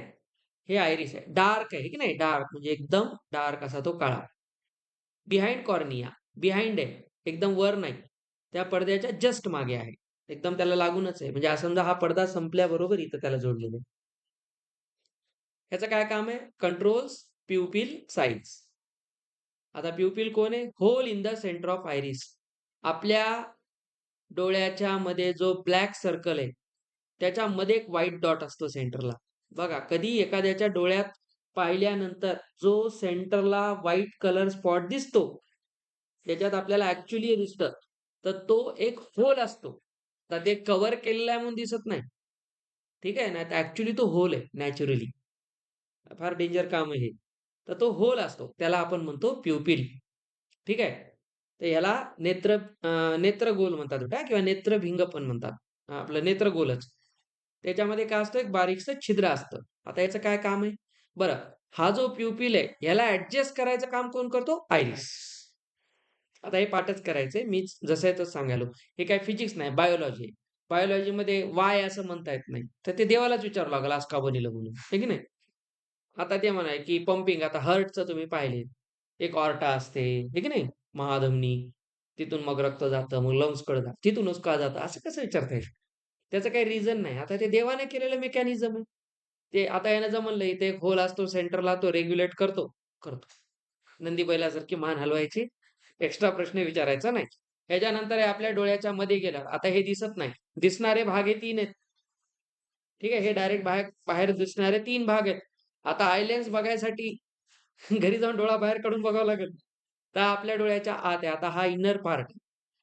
Speaker 1: हे आयरिस आहे. डार्क आहे की नाही? डार्क म्हणजे एकदम डार्क असा तो काळा. बिहाइंड कॉर्निया, बिहाइंड आहे, एकदम वर नाही. त्या पडद्याच्या जस्ट मागे आहे. एकदम त्याला लागूनच आहे. म्हणजे समजा हा पडदा संपल्याबरोबर इथं त्याला जोडलेलं आहे. ह्याचं काय काम आहे? Controls pupil size. आता प्युपिल कोण आहे? Hole in the centre of iris. आपल्या डोळ्याच्या मध्ये जो ब्लॅक सर्कल आहे त्याच्यामध्ये एक व्हाईट डॉट असतो सेंटरला. बघा कधी एखाद्याच्या डोळ्यात पाहिल्यानंतर जो सेंटरला व्हाईट कलर स्पॉट दिसतो, त्याच्यात आपल्याला ऍक्च्युली दिसतं, तर तो एक होल असतो. तर ते कव्हर केलेलं आहे म्हणून दिसत नाही. ठीक आहे ना? तर ॲक्चुअली तो होल आहे नॅचरली. फार डेंजर काम आहे हे. तर तो होल असतो. त्याला आपण म्हणतो प्युपिल. ठीक आहे. तर ह्याला नेत्रगोल म्हणतात बेटा किंवा नेत्रभिंग पण म्हणतात. आपलं नेत्रगोलच. त्याच्यामध्ये काय असतं एक बारीकसं छिद्र असतं. आता याचं काय काम आहे? बरं, हा जो प्युपिल आहे ह्याला ॲडजस्ट करायचं काम कोण करतो? आयरिस. आता हे पाठच करायचंय. मी जसं आहे तसं सांगायलो. हे काय फिजिक्स नाही, बायोलॉजी आहे. बायोलॉजीमध्ये वाय असं म्हणता येत नाही. तर ते देवालाच विचारावं लागेल, आज का बनवलं म्हणून. आहे की नाही? आता ते म्हणाय, की पंपिंग आता हार्टचं तुम्ही पाहिले. एक ऑर्टा असते, आहे की नाही? महाधमनी. तिथून मग रक्त जातं, मग लंग्सकडे जातं. तिथूनच का जातं? असं कसं विचारता येईल? त्याचं काही रिझन नाही. आता ते देवाने केलेलं मेकॅनिझम आहे. ते आता यानं जमवलं इथे एक होल असतो सेंटरला तो रेग्युलेट करतो. करतो. नंदी बैलासारखी मान हलवायची. एक्स्ट्रा प्रश्न विचारायचा नाही. ह्याच्यानंतर हे आपल्या डोळ्याच्या मध्ये गेलं. आता हे दिसत नाही. दिसणारे भाग हे 3 आहेत. ठीक आहे. हे डायरेक्ट बाहेर बाहेर दिसणारे 3 भाग आहेत. आता आयलेन्स बघायसाठी घरी जाऊन डोळा बाहेर काढून बघावं लागेल. तर आपल्या डोळ्याच्या आत आहे. आता हा इनर पार्ट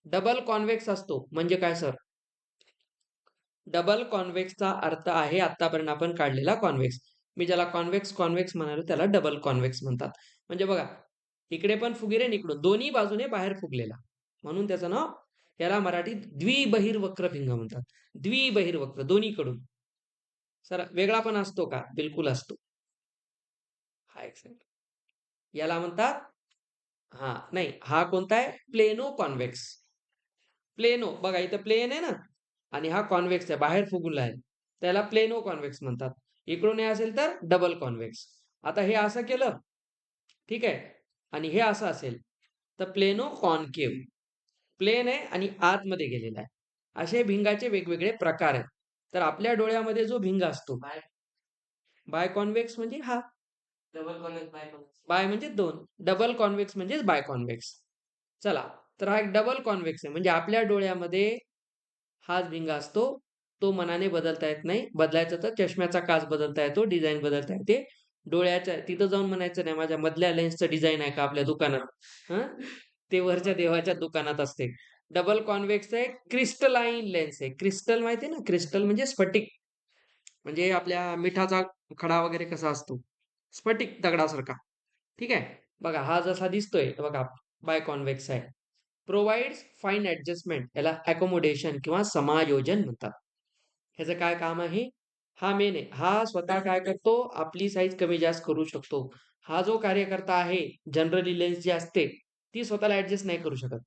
Speaker 1: डबल कॉन्व्हेक्स असतो. म्हणजे काय सर? डबल कॉन्व्हेक्सचा अर्थ आहे आतापर्यंत आपण काढलेला कॉन्व्हेक्स. मी ज्याला कॉन्व्हेक्स कॉन्व्हेक्स म्हणालो त्याला डबल कॉन्व्हेक्स म्हणतात. म्हणजे बघा, इकडे पण फुगीर आहे इकडून दोन्ही बाजूने बाहेर फुगलेला. म्हणून त्याचं नाव याला मराठीत द्विबहिर्वक्र म्हणतात. द्विबहिर्वक्र दोन्हीकडून. सर वेगळा पण असतो का? बिलकुल असतो. हा एक सेकंड. याला म्हणतात नाही हा कोणता आहे? Plano convex. प्लेनो बघा इथं प्लेन आहे ना आणि हा कॉन्व्हेक्स आहे बाहेर फुगला आहे. त्याला प्लेनो कॉन्व्हेक्स म्हणतात. इकडून हे असेल तर डबल कॉन्व्हेक्स. आता हे असं केलं, ठीक आहे, आणि हे असं असेल तर प्लेनो कॉन्केव्ह. प्लेन आहे आणि आतमध्ये गेलेला आहे. असे भिंगाचे वेगवेगळे प्रकार आहेत. तर आपल्या डोळ्यामध्ये जो भिंग असतो बाय कॉन्व्हेक्स म्हणजे हा. डबल कॉन्व्हेक्स बाय म्हणजे 2. डबल कॉन्व्हेक्स म्हणजे बाय कॉन्व्हेक्स. चला, तर हा एक डबल कॉन्व्हेक्स आहे. म्हणजे आपल्या डोळ्यामध्ये हाच भिंग असतो. तो मनाने बदलता येत नाही. बदलायचं तर चष्म्याचा काच बदलता येतो, डिझाइन बदलता येते. डोळ्याच्या तिथं जाऊन म्हणायचं नाही, माझ्या मधल्या लेन्सचं डिझाइन आहे का आपल्या दुकानात? हं? ते वरच्या देवाच्या दुकानात असते. डबल कॉन्व्हेक्स आहे, क्रिस्टलाइन लेन्स आहे. क्रिस्टल माहिती आहे ना? क्रिस्टल म्हणजे स्फटिक. म्हणजे आपल्या मिठाचा खडा वगैरे कसा असतो? स्फटिक दगडासारखा. ठीक आहे? बघा हा जसा दिसतोय, तर बघा बाय कॉन्व्हेक्स आहे. प्रोव्हाइड्स फाईन ॲडजस्टमेंट याला अकोमोडेशन किंवा समायोजन म्हणतात. ह्याचं काय काम आहे? हा मेन आहे. हा स्वतः काय करतो? आपली साईज कमी जास्त करू शकतो. हा जो कार्यकर्ता आहे, जनरली लेन्स जी असते, ती स्वतःला ॲडजस्ट नाही करू शकत.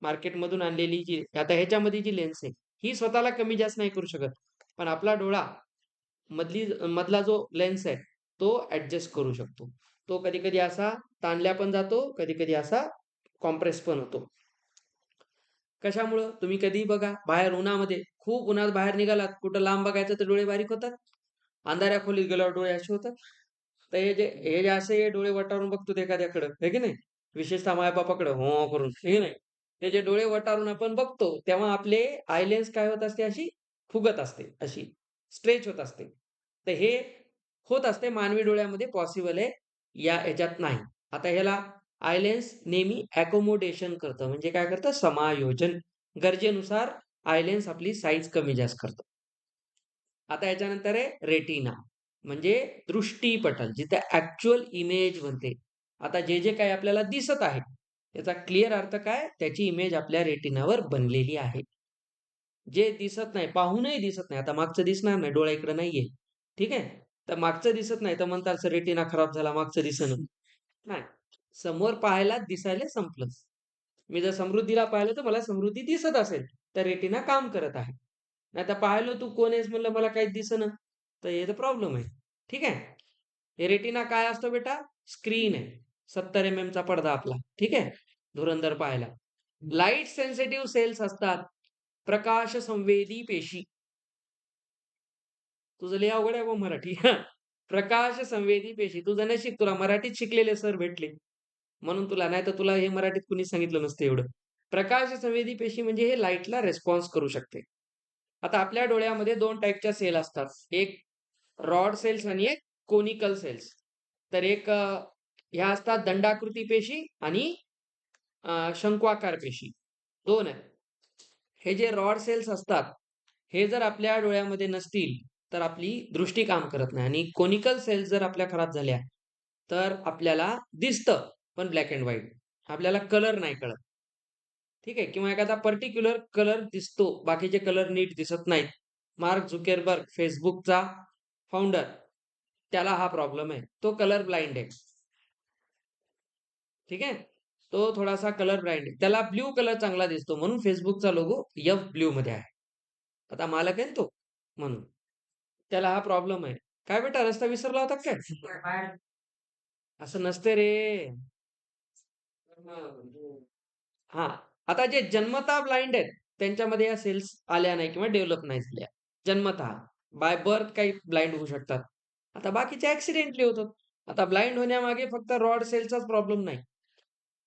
Speaker 1: मार्केटमधून आणलेली जी आता ह्याच्यामध्ये जी लेन्स आहे, ही स्वतःला कमी जास्त नाही करू शकत. पण आपला डोळा मधला जो लेन्स आहे, तो ॲडजस्ट करू शकतो. तो कधी-कधी असा ताणल्या पण जातो, कधी-कधी असा कॉम्प्रेस पण होतो. कशामुळं? तुम्ही कधीही बघा, बाहेर उन्हामध्ये खूप उन्हात बाहेर निघालात, कुठं लांब बघायचं तर डोळे बारीक होतात. अंधाऱ्या खोलीत गेल्यावर डोळे असे होतात. तर हे जे असे डोळे वटारून बघतो ते एखाद्याकडं, आहे की नाही? विशेषतः माय-बापाकडं हो करून, आहे की नाही? ते जे डोळे वटारून आपण बघतो, तेव्हा आपले आय लेन्स काय होत असते अशी फुगत असते, अशी स्ट्रेच होत असते. तर हे होत असते मानवी डोळ्यामध्ये पॉसिबल आहे, या ह्याच्यात नाही. आता ह्याला आय लेन्स नेहमी अकोमोडेशन करतं. म्हणजे काय करतं? समायोजन. गरजेनुसार आय लेन्स आपली साईज कमी जास्त करतं. आता याच्यानंतर आहे रेटिना. म्हणजे दृष्टीपटल, जिथे ॲक्चुअल इमेज बनते. आता जे काही आपल्याला दिसत आहे, त्याचा क्लिअर अर्थ काय? त्याची इमेज आपल्या रेटिनावर बनलेली आहे. जे दिसत नाही, पाहूनही दिसत नाही. आता मागचं दिसणार नाही, डोळा इकडे नाहीये. ठीक आहे? तर मागचं दिसत नाही, तर म्हणतात सर रेटिना खराब झाला, मागचं दिसेना. नाही. समोर पाहायला दिसायला संपलं. मी जर समृद्धीला पाहिलं, तर मला समृद्धी दिसत असेल, तर रेटिना काम करत आहे. नाहीतर पाहिलं तू कोण आहेस म्हणलं मला काहीच दिसेना, तर हे तर प्रॉब्लेम आहे. ठीक आहे? हे रेटिना काय असतो बेटा? स्क्रीन आहे. 70 चा पडदा आपला. ठीक आहे? धुरंदर पाहायला. लाईट सेन्सिटिव्ह सेल्स असतात. प्रकाश संवेदी पेशी. तुझं लय अवघड आहे मराठी. प्रकाश संवेदी पेशी. तुझं नशीब तुला मराठीत शिकलेले सर भेटले. म्हणून तुला नाहीतर तुला हे मराठीत कुणी सांगितलं नसतं एवढं. प्रकाश संवेदी पेशी म्हणजे हे लाईटला रिस्पॉन्स करू शकते. आता आपल्या डोळ्यामध्ये 2 टाइपच्या सेल असतात. एक रॉड सेल्स आणि एक कोनिकल सेल्स. तर ह्या असतात दंडाकृती पेशी आणि शंक्वाकार पेशी. 2 आहेत. हे जे रॉड सेल्स असतात, हे जर आपल्या डोळ्यामध्ये नसतील, तर आपली दृष्टी काम करत नाही आणि कोनिकल सेल्स जर आपल्या खराब झाल्या, तर आपल्याला दिसतं, पण ब्लॅक एंड व्हाईट. आपल्याला कलर नाही कळत. ठीक आहे? किंवा एखादा पर्टिक्युलर कलर दिसतो, बाकीचे कलर नीट दिसत नाहीत. मार्क झुकरबर्ग Facebookचा फाउंडर, त्याला हा प्रॉब्लेम आहे. तो कलर ब्लाइंड आहे. ठीक आहे? तो थोडासा कलर ब्लाइंड आहे. त्याला ब्लू कलर चांगला दिसतो म्हणून Facebookचा लोगो एफ ब्लूमध्ये आहे. आता मालक आहे ना तो म्हणून. त्याला हा प्रॉब्लेम आहे. काय बेटा रस्ता विसरला होता काय? असं नसते रे. हां. आता जे जन्मतः ब्लाइंड आहेत, त्यांच्यामध्ये या सेल्स आल्या नाही किंवा डेव्हलप नाही झाल्या. जन्मतः. बाय बर्थ काही ब्लाइंड होऊ शकतात. आता बाकीचे ॲक्सिडेंटली होतात. आता ब्लाइंड होण्यामागे फक्त रॉड सेलचाच प्रॉब्लेम नाही.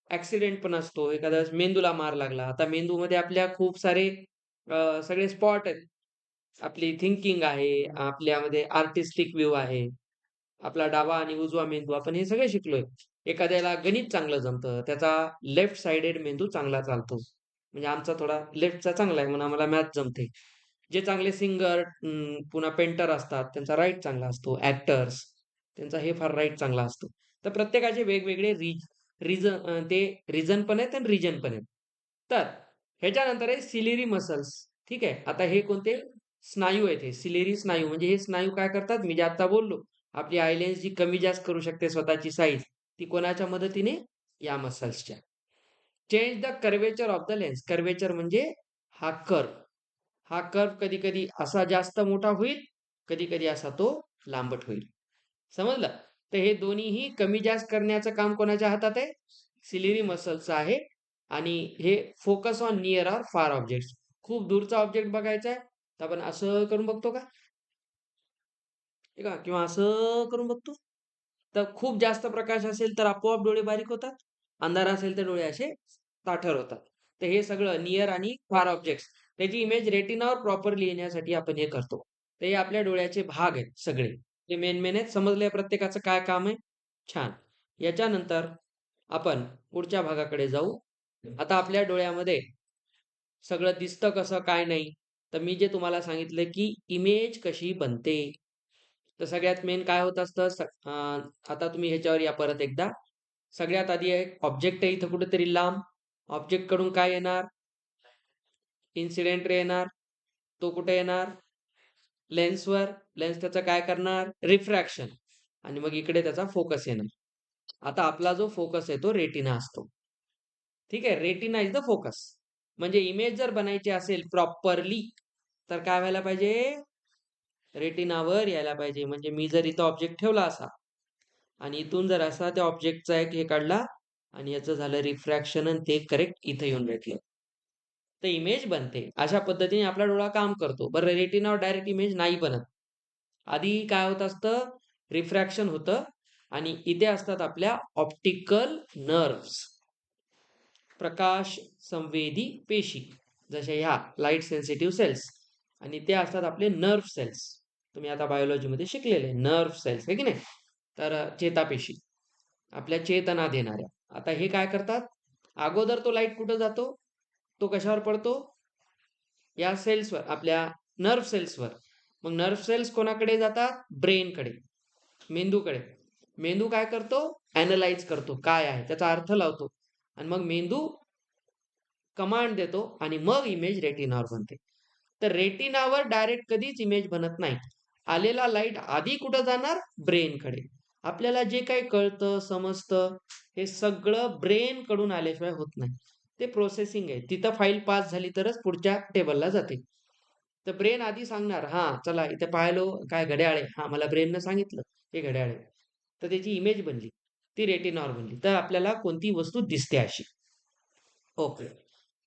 Speaker 1: ॲक्सिडेंट पण असतो. एखाद्या वेळेस मेंदूला मार लागला. आता मेंदूमध्ये आपल्या खूप सारे सगळे स्पॉट आहेत. आपली थिंकिंग आहे, आपल्यामध्ये आर्टिस्टिक व्ह्यू आहे. आपला डावा आणि उजवा मेंदू आपण हे सगळे शिकलोय. एखाद्याला गणित चांगलं जमतं, त्याचा लेफ्ट साइडेड मेंदू चांगला चालतो. म्हणजे आमचा थोडा लेफ्टचा चांगला आहे म्हणून आम्हाला मॅथ जमते. जे चांगले सिंगर पुन्हा पेंटर असतात, त्यांचा राईट चांगला असतो. ॲक्टर्स त्यांचा हे फार राईट चांगला असतो. तर प्रत्येकाचे वेगवेगळे ते रिझन पण आहेत आणि रिजन पण आहेत. तर ह्याच्यानंतर आहे सिलिरी मसल्स. ठीक आहे. आता हे कोणते स्नायू आहेत हे सिलिरी स्नायू म्हणजे हे स्नायू काय करतात मी जे आता बोललो आपली आयलेन्स जी कमी जास्त करू शकते स्वतःची साईज ती कोणाच्या मदतीने या मसल्सच्या change the curvature of the lens curvature म्हणजे हा कर्व हा कर्व कधी कधी असा जास्त मोठा होईल कधी कधी असा तो लांबट होईल समजलं तर हे दोन्हीही कमी जास्त करण्याचं काम कोणाच्या हातात आहे सिलिरी मसल्सचं आहे आणि हे फोकस ऑन नियर ऑर फार ऑब्जेक्ट खूप दूरचा ऑब्जेक्ट बघायचा आहे तर आपण असं करून बघतो का ठीक आहे किंवा असं करून बघतो तर खूप जास्त प्रकाश असेल तर आपोआप डोळे बारीक होतात अंधार असेल तर डोळे असे ताठर होतात तर हे सगळं नियर आणि फार ऑब्जेक्ट्स त्याची इमेज रेटिनावर प्रॉपरली येण्यासाठी आपण हे करतो ते हे आपल्या डोळ्याचे भाग आहेत सगळे ते मेन मेन आहेत समजले प्रत्येकाचं काय काम आहे छान याच्यानंतर आपण पुढच्या भागाकडे जाऊ आता आपल्या डोळ्यामध्ये सगळं दिसतं कसं काय नाही तर मी जे तुम्हाला सांगितलं की इमेज कशी बनते तर सगळ्यात मेन काय होत असतं आता तुम्ही ह्याच्यावर या परत एकदा सगळ्यात आधी एक ऑब्जेक्ट आहे इथं कुठेतरी लांब ऑब्जेक्ट कडून काय येणार इन्सिडेंट रे येणार तो कुठे येणार लेन्सवर लेन्स त्याचं काय करणार रिफ्रॅक्शन आणि मग इकडे त्याचा फोकस येणार आता आपला जो फोकस आहे तो रेटिना असतो ठीक आहे रेटिना इज द फोकस म्हणजे इमेज जर बनायची असेल प्रॉपरली तर काय व्हायला पाहिजे रेटिनावर यायला पाहिजे म्हणजे मी जर इथं ऑब्जेक्ट ठेवला असा आणि इथून जर असा त्या ऑब्जेक्टचा एक हे काढला आणि याचं झालं रिफ्रॅक्शन आणि ते करेक्ट इथं येऊन भेटलं तर इमेज बनते अशा पद्धतीने आपला डोळा काम करतो बरं रेटिनावर डायरेक्ट इमेज नाही बनत आधी काय होत असतं रिफ्रॅक्शन होतं आणि इथे असतात आपल्या ऑप्टिकल नर्व्स प्रकाश संवेदी पेशी जशा ह्या लाईट सेन्सिटिव्ह सेल्स आणि ते असतात आपले नर्व्ह सेल्स तुम्ही आता बायोलॉजीमध्ये शिकलेले नर्व्ह सेल्स आहे की नाही तर चेतापेशी आपल्या चेतना देणाऱ्या आता हे काय करतात अगोदर तो लाईट कुठं जातो तो कशावर पडतो या सेल्सवर आपल्या नर्व्ह सेल्सवर मग नर्व्ह सेल्स कोणाकडे जातात ब्रेनकडे मेंदूकडे मेंदू काय करतो अॅनलाइज करतो काय आहे त्याचा अर्थ लावतो आणि मग मेंदू कमांड देतो आणि मग इमेज रेटिनावर बनते तर रेटिनावर डायरेक्ट कधीच इमेज बनत नाही आलेला लाईट आधी कुठं जाणार ब्रेनकडे आपल्याला जे काही कळतं समजतं हे सगळं ब्रेन कडून आल्याशिवाय होत नाही ते प्रोसेसिंग आहे तिथं फाईल पास झाली तरच पुढच्या टेबलला जाते तर ब्रेन आधी सांगणार हा चला इथे पाहिलो काय घड्याळ आहे हा मला ब्रेननं सांगितलं हे घड्याळ आहे तर त्याची इमेज बनली ती रेटिनावर बनली तर आपल्याला कोणती वस्तू दिसते अशी ओके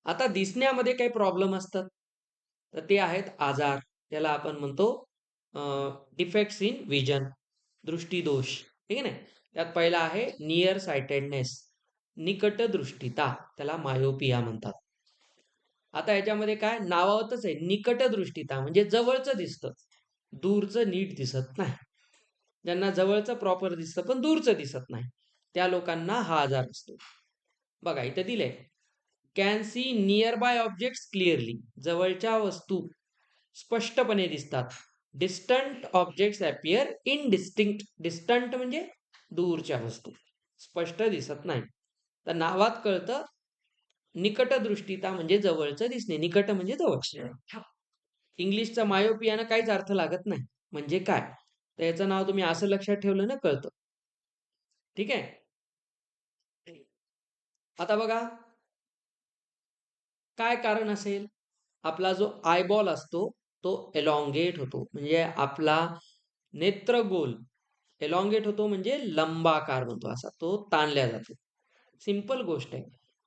Speaker 1: आता दिसण्यामध्ये काही प्रॉब्लेम असतात तर ते आहेत आजार त्याला आपण म्हणतो डिफेक्ट्स इन विजन दृष्टीदोष ठीक आहे ना त्यात पहिला आहे नियर सायटेडनेस निकटदृष्टिता त्याला मायोपिया म्हणतात आता याच्यामध्ये काय नावावतच आहे निकटदृष्टिता म्हणजे जवळचं दिसतं दूरचं नीट दिसत नाही ज्यांना जवळचं प्रॉपर दिसतं पण दूरचं दिसत नाही त्या लोकांना हा आजार असतो बघा इथं दिलंय can see near by objects clearly, जवळच्या वस्तू स्पष्टपणे दिसतात. Distant objects appear indistinct, distant म्हणजे दूरच्या वस्तू, स्पष्ट दिसत नाही. तर नावात कळतं निकटदृष्टिता म्हणजे जवळचं दिसणे, निकट म्हणजे जवळ. इंग्लिशचा मायोपियानं काहीच अर्थ लागत नाही, म्हणजे काय, तर याचं नाव तुम्ही असं लक्षात ठेवलं ना कळतं. ठीक आहे. आता बघा काय कारण असेल, आपला जो आयबॉल असतो तो एलॉंगेट होतो, म्हणजे आपला नेत्रगोल एलॉंगेट होतो, म्हणजे लंबाकार म्हणतो, असा तो ताणल्या जातो. सिंपल गोष्ट आहे.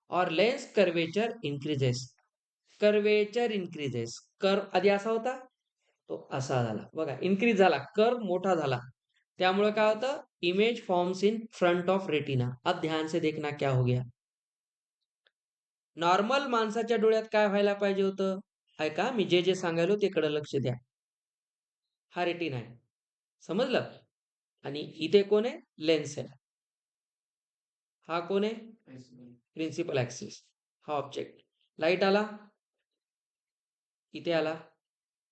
Speaker 1: और lens curvature increases, curvature increases, curve आधी असा होता तो असा झाला, बघा इन्क्रीज झाला, कर्व मोठा झाला, त्यामुळे काय होतं, image forms in front of retina. अब ध्यान से देखना क्या हो गया. नॉर्मल माणसाच्या डोळ्यात काय व्हायला पाहिजे होतं, ऐका मी जे जे सांगायलो तिकडे लक्ष द्या. हा रेटिना आहे, समजलं, आणि इथे कोण आहे, लेन्स आहे. हा कोण आहे, प्रिन्सिपल ऍक्सिस. हा ऑब्जेक्ट, लाईट आला इथे आला,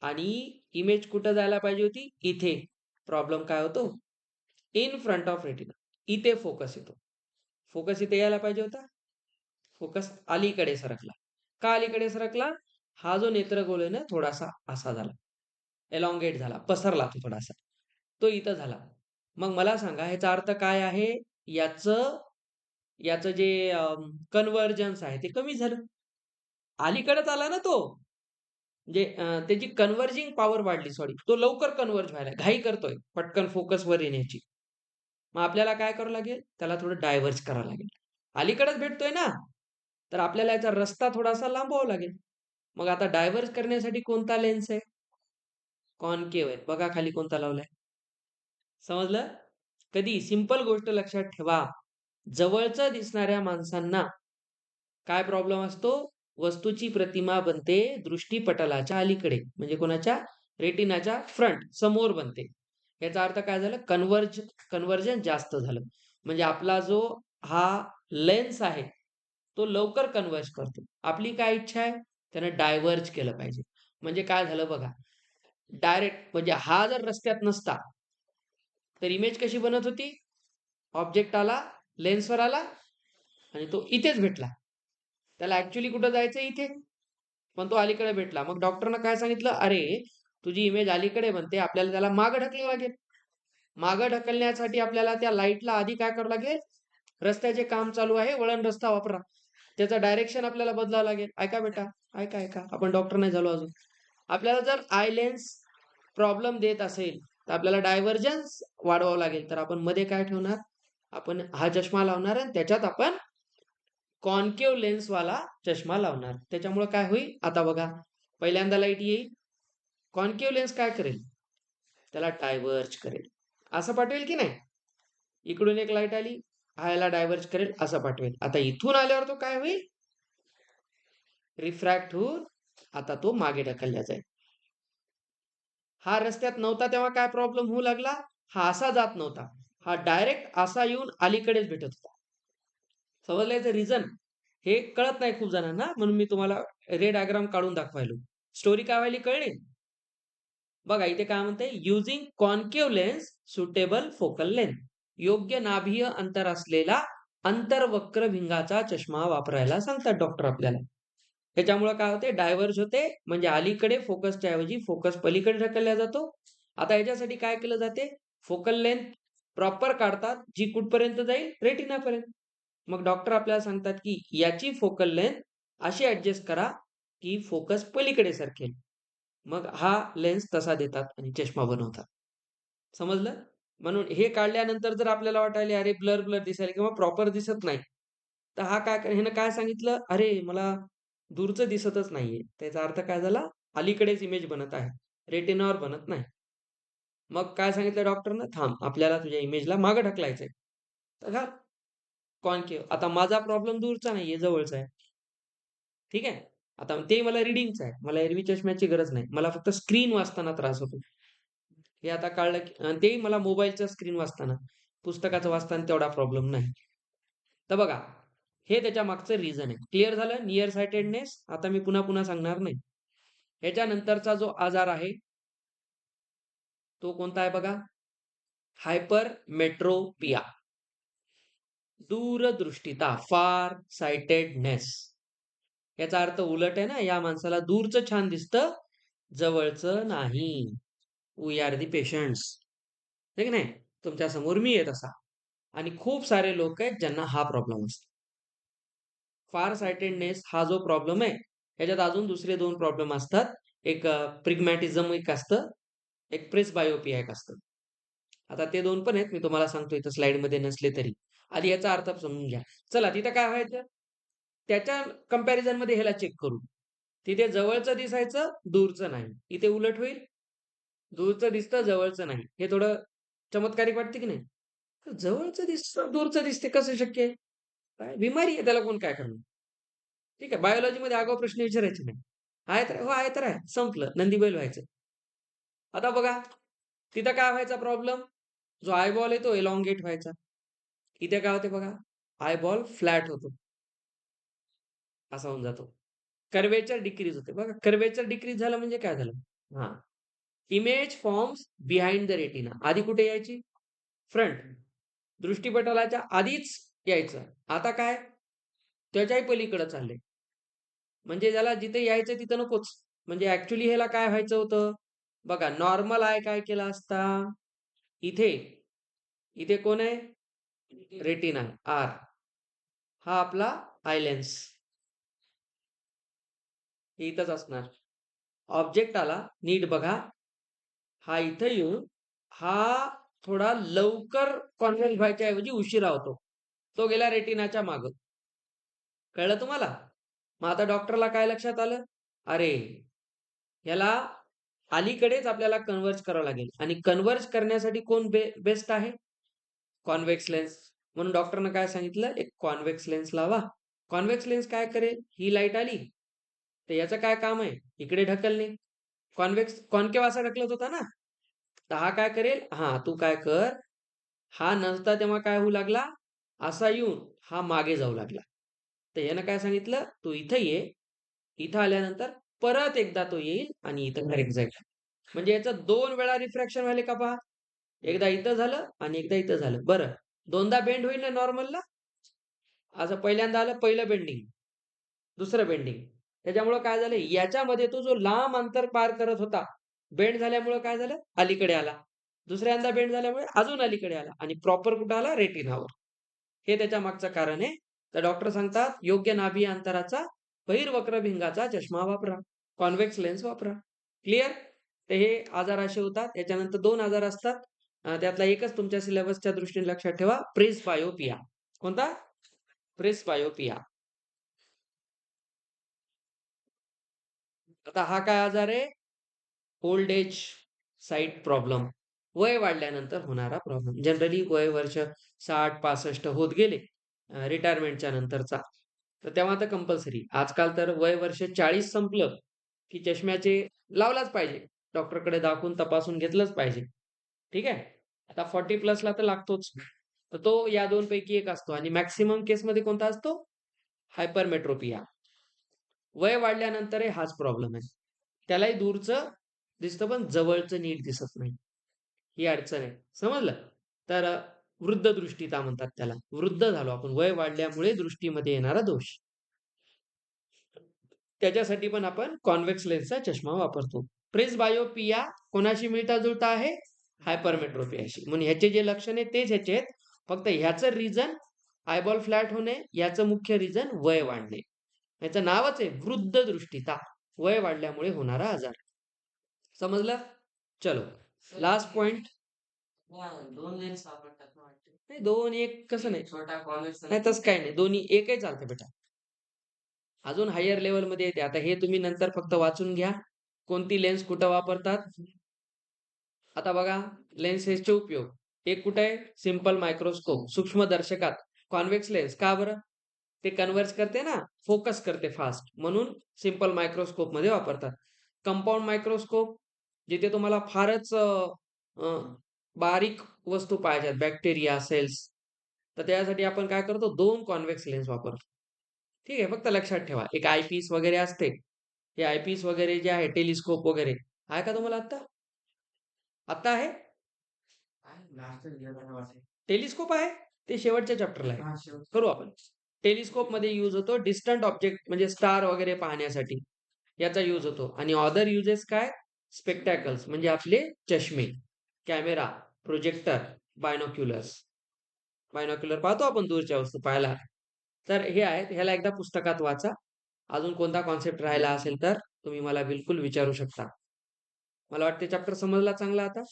Speaker 1: आणि इमेज कुठं जायला पाहिजे होती, इथे. प्रॉब्लेम काय होतो, इन फ्रंट ऑफ रेटिना, इथे फोकस येतो. फोकस इथे यायला पाहिजे होता, फोकस अलीकडे सरकला. का अलीकडे सरकला, हा जो नेत्रगोल आहे ना थोडासा असा झाला, एलॉंगेट झाला, पसरला तो थोडासा, तो इथं झाला. मग मला सांगा ह्याचा अर्थ काय आहे, याचं याचं जे कन्व्हर्जन्स आहे ते कमी झालं, अलीकडेच आला ना तो, म्हणजे त्याची कन्व्हर्जिंग पॉवर वाढली, सॉरी, तो लवकर कन्व्हर्ज व्हायला घाई करतोय पटकन फोकसवर येण्याची. मग आपल्याला काय करावं लागेल, त्याला थोडं डायव्हर्ज करावं लागेल. अलीकडेच भेटतोय ना, तर आपल्याला याचा रस्ता थोडासा लांबवावा लागेल. मग आता डायव्हर्ज करण्यासाठी कोणता लेन्स आहे, कॉन्केव्ह आहे. बघा खाली कोणता लावलाय, समजलं. कधी सिंपल गोष्ट लक्षात ठेवा, जवळचं दिसणाऱ्या माणसांना काय प्रॉब्लेम असतो, वस्तूची प्रतिमा बनते दृष्टीपटलाच्या अलीकडे, म्हणजे कोणाच्या, रेटिनाच्या फ्रंट समोर बनते. याचा अर्थ काय झालं, कन्व्हर्जन जास्त झालं, म्हणजे आपला जो हा लेन्स आहे तो लवकर कन्व्हर्ज करतो. आपली काय इच्छा आहे, त्यानं डायव्हर्ज केलं पाहिजे. म्हणजे काय झालं बघा, डायरेक्ट म्हणजे हा जर रस्त्यात नसता तर इमेज कशी बनत होती, ऑब्जेक्ट आला, लेन्सवर आला, आणि तो इथेच भेटला. त्याला ऍक्च्युली कुठं जायचं, इथे, पण तो अलीकडे भेटला. मग डॉक्टरनं काय सांगितलं, अरे तुझी इमेज अलीकडे बनते, आपल्याला त्याला मागं ढकलावं लागेल. मागं ढकलण्यासाठी आपल्याला त्या लाईटला आधी काय करावं लागेल, रस्त्याचे काम चालू आहे, वळण रस्ता वापरा, त्याचं डायरेक्शन आपल्याला बदलावं लागेल. ऐका बेटा, ऐका ऐका, आपण डॉक्टर नाही झालो अजून. आपल्याला जर आय लेन्स प्रॉब्लेम देत असेल तर आपल्याला डायव्हर्जन्स वाढवावं लागेल. तर आपण मध्ये काय ठेवणार, आपण हा चष्मा लावणार आणि त्याच्यात आपण कॉन्केव्ह लेन्सवाला चष्मा लावणार. त्याच्यामुळे काय होईल, आता बघा, पहिल्यांदा लाईट येईल, कॉन्केव्ह लेन्स काय करेल, त्याला डायव्हर्ज करेल, असं पाठवेल की नाही. इकडून एक लाईट आली, हा याला डायव्हर्ज करेल, असं पाठवेल. आता इथून आल्यावर तो काय होईल, रिफ्रॅक्ट होऊन आता तो मागे ढकलला जाईल. हा रस्त्यात नव्हता तेव्हा काय प्रॉब्लेम होऊ लागला, हा असा जात नव्हता, हा डायरेक्ट असा येऊन अलीकडेच भेटत होता. समजल्याचं रिझन हे कळत नाही खूप जणांना, म्हणून मी तुम्हाला रे डायग्राम काढून दाखवायलो. स्टोरी काय व्हायली कळली. बघा इथे काय म्हणते, using concave lens suitable focal length, योग्य नाभीय अंतर असलेला अंतर्वक्र भिंगाचा चष्मा वापरायला सांगतात डॉक्टर आपल्याला. त्याच्यामुळे काय होते, डायव्हर्ज होते, म्हणजे अलीकडे फोकसच्या ऐवजी फोकस पलीकडे ढकलला जातो. आता याच्यासाठी काय केलं जाते, फोकल लेंथ प्रॉपर काढतात, जी कुठपर्यंत जाईल, रेटिनापर्यंत. मग डॉक्टर आपल्याला सांगतात की याची फोकल लेंथ अशी ऍडजस्ट करा की फोकस पलीकडे सरकेल. मग हा लेन्स तसा देतात आणि चष्मा बनवतात. समजलं. म्हणून हे काढल्यानंतर जर आपल्याला वाटायला अरे ब्लर ब्लर दिसायला किंवा प्रॉपर दिसत नाही, तर हा काय ह्यानं काय सांगितलं, अरे मला दूरचं दिसतच नाहीये, त्याचा अर्थ काय झाला, अलीकडेच इमेज बनत आहे, रेटिनावर बनत नाही. मग काय सांगितलं डॉक्टरनं, थांब आपल्याला तुझ्या इमेजला मागं ढकलायचंय, तर घाल कॉन्केव्ह. आता माझा प्रॉब्लेम दूरचा नाहीये, जवळचा आहे. ठीक आहे. आता ते मला रिडिंगचं आहे, मला एरवी चष्म्याची गरज नाही, मला फक्त स्क्रीन वाचताना त्रास होतो. हे आता कळलं की, आणि तेही मला मोबाईलच्या स्क्रीन वाचताना, पुस्तकाचं वाचताना तेवढा प्रॉब्लेम नाही. तर बघा, हे त्याच्या मागचं रिझन आहे. क्लिअर झालं? नियर सायटेडनेस आता मी पुन्हा पुन्हा सांगणार नाही. ह्याच्यानंतरचा जो आजार आहे तो कोणता आहे बघा? हायपर मेट्रोपिया. दूरदृष्टीता, फार सायटेडनेस. याचा अर्थ उलट आहे ना, या माणसाला दूरचं छान दिसतं, जवळचं नाही. We are the patients. है की नाही? तुमच्या समोर मी आहे तसा. आणि खूप सारे लोक आहेत ज्यांना हा प्रॉब्लेम असतो. फार सायटेडनेस हा जो प्रॉब्लेम आहे, ह्याच्यात अजून दुसरे 2 प्रॉब्लेम असतात. एक प्रिग्मॅटिझम एक असतं, एक प्रेसबायोपिया एक असतं. आता ते 2 पण आहेत. मी तुम्हाला सांगतो इथं स्लाइडमध्ये नसले तरी. आधी याचा अर्थ समजून घ्या. चला तिथं काय व्हायचं? त्याच्या कंपॅरिझनमध्ये ह्याला चेक करू. तिथे जवळचं दिसायचं, दूरचं नाही. इथे उलट होईल. दूरचं दिसतं, जवळचं नाही. हे थोडं चमत्कारिक वाटते की नाही? तर जवळचं दिसतं, दूरचं दिसते कसं शक्य आहे? काय बिमारी आहे त्याला कोण काय करणार? ठीक आहे. बायोलॉजीमध्ये आगाऊ प्रश्न विचारायचे नाही. आहे तर हो, आहे तर आहे. संपलं. नंदी बैल व्हायचं. आता बघा, तिथं काय व्हायचा प्रॉब्लेम? जो आयबॉल आहे तो एलॉंगेट व्हायचा. इथे काय होते बघा, आयबॉल फ्लॅट होतो. असा होऊन जातो. कर्व्हेचर डिक्रीज होते. बघा कर्व्हेचर डिक्रीज झालं म्हणजे काय झालं? हां. Image forms behind the retina. आधी कुठे यायची? फ्रंट. दृष्टिपटलाच्या आधीच यायचं. आता काय? त्याच्याही पलीकडे चाललंय. म्हणजे ज्याला जिथे यायचं तिथं नकोच. म्हणजे ॲक्चुअली ह्याला काय व्हायचं होतं? बघा नॉर्मल आय काय केला असता? इथे, इथे कोण आहे? Retina R. हा आपला आय लेन्स. हे इथंच असणार. ऑब्जेक्ट आला, नीट बघा. हा इथं येऊन, हा थोडा लवकर कॉन्व्हेक्स व्हायच्या ऐवजी उशिरा होतो. तो गेला रेटिनाच्या मागं. कळलं तुम्हाला? मग आता डॉक्टरला काय लक्षात आलं? अरे, ह्याला अलीकडेच आपल्याला कन्व्हर्ज करावं लागेल आणि कन्व्हर्ज करण्यासाठी कोण बेस्ट आहे? Convex lens. म्हणून डॉक्टरनं काय सांगितलं? एक कॉन्व्हेक्स लेन्स लावा. कॉन्व्हेक्स लेन्स काय करेल? ही लाईट आली, तर याचं काय काम आहे? इकडे ढकलणे. कॉन्केव्ह असा ढकलत होता ना? तर हा काय करेल? हां, तू काय कर, हा नसता तेव्हा काय होऊ लागला? असा येऊन हा मागे जाऊ लागला. तर यानं काय सांगितलं? तू इथं ये. इथं आल्यानंतर परत एकदा तो येईल आणि इथं करेक्ट जाईल. म्हणजे याचं 2 वेळा रिफ्रॅक्शन व्हायले का पहा? एकदा इथं झालं आणि एकदा इथं झालं. बरं, दोनदा बेंड होईल ना नॉर्मलला? असं पहिल्यांदा आलं पहिलं बेंडिंग, दुसरं बेंडिंग. त्याच्यामुळं काय झालं? याच्यामध्ये तो जो लांब अंतर पार करत होता, बेंड झाल्यामुळं काय झालं? अलीकडे आला. दुसऱ्यांदा बेंड झाल्यामुळे अजून अलीकडे आला आणि प्रॉपर कुठं आला? रेटिनावर. हे त्याच्या मागचं कारण आहे. तर डॉक्टर सांगतात, योग्य नाभी अंतराचा बहिर्वक्र भिंगाचा चष्मा वापरा. कॉन्व्हेक्स लेन्स वापरा. क्लिअर? तर हे आजार असे होतात. याच्यानंतर 2 आजार असतात. त्यातला एकच तुमच्या सिलेबसच्या दृष्टीने लक्षात ठेवा. प्रेसबायोपिया. कोणता? प्रेसबायोपिया. आता हा काय आजार आहे? Old age sight problem. वय वाढल्यानंतर होणारा प्रॉब्लेम. जनरली वय वर्ष 60-65 होत गेले रिटायरमेंटच्या नंतरचा. तर तेव्हा तर कंपल्सरी. आजकाल तर वय वर्ष 40 संपलं, की चष्म्याचे लावलाच पाहिजे. डॉक्टरकडे दाखवून तपासून घेतलंच पाहिजे. ठीक आहे? आता 40 प्लसला तर लागतोच. तर तो या 2 पैकी एक असतो आणि मॅक्सिमम केसमध्ये कोणता असतो? हायपरमेट्रोपिया. वय वाढल्यानंतरही हाच प्रॉब्लेम आहे. त्यालाही दूरचं दिसतं, पण जवळचं नीट दिसत नाही. ही अडचण आहे. समजलं? तर वृद्ध दृष्टिता म्हणतात त्याला. वृद्ध झालो आपण. वय वाढल्यामुळे दृष्टीमध्ये येणारा दोष. त्याच्यासाठी पण आपण कॉन्व्हेक्स लेन्सचा चष्मा वापरतो. प्रेसबायोपिया कोणाशी मिळता-जुळता आहे? हायपरमेट्रोपियाशी. म्हणून ह्याचे जे लक्षण आहेत तेच ह्याचे आहेत. फक्त ह्याचं रिझन आयबॉल फ्लॅट होणे, याचं मुख्य रिझन वय वाढणे. याचं नावच आहे वृद्ध दृष्टिता. वय वाढल्यामुळे होणारा आजार. समजलं? चलो. Last point. 2 लेन्स वापरतात ना वाटतं. नाही 2 1 कसं नाही. छोटा कॉन्व्हेक्स नाही तसं काही नाही. दोन्ही एकही चालतं बेटा. अजून हायर लेव्हलमध्ये येते. आता हे तुम्ही नंतर फक्त वाचून घ्या. कोणती लेन्स कुठं वापरतात? आता बघा लेन्सेसचे उपयोग. एक कुठे आहे? सिंपल मायक्रोस्कोप सूक्ष्मदर्शकात. कॉन्व्हेक्स लेन्स का बरं? ते कन्व्हर्ज करते ना, फोकस करते फास्ट. म्हणून सिंपल मायक्रोस्कोपमध्ये वापरतात. कंपाऊंड मायक्रोस्कोप जिथे तुम्हाला फारच अ, बारीक वस्तू पाहिजेत, बॅक्टेरिया, सेल्स. तर त्यासाठी आपण काय करतो? 2 कॉन्व्हेक्स लेन्स वापरतो. ठीक आहे. फक्त लक्षात ठेवा. एक आयपीस वगैरे असते. हे आयपीस वगैरे जे आहे टेलिस्कोप वगैरे आहे का तुम्हाला आत्ता? आत्ता आहे? टेलिस्कोप आहे? ते शेवटच्या चॅप्टरला आहे. करू आपण. टेलिस्कोपमध्ये यूज होतो डिस्टंट ऑब्जेक्ट म्हणजे स्टार वगैरे पाहण्यासाठी. याचा यूज होतो आणि अदर युजेस काय? स्पेक्टॅकल्स म्हणजे आपले चष्मे, कॅमेरा, प्रोजेक्टर, बायनोक्युलर्स. बायनोक्युलर पाहतो आपण दूरच्या वस्तू पाहायला. तर हे आहेत. ह्याला एकदा पुस्तकात वाचा. अजून कोणता कॉन्सेप्ट राहिला असेल तर तुम्ही मला बिलकुल विचारू शकता. मला वाटते चॅप्टर समजला चांगला आता.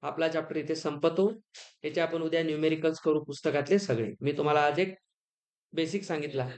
Speaker 1: आपला चॅप्टर इथे संपतो. याचे आपण उद्या न्यूमेरिकल्स करू पुस्तकातले सगळे. मी तुम्हाला आज एक बेसिक सांगितलं आहे.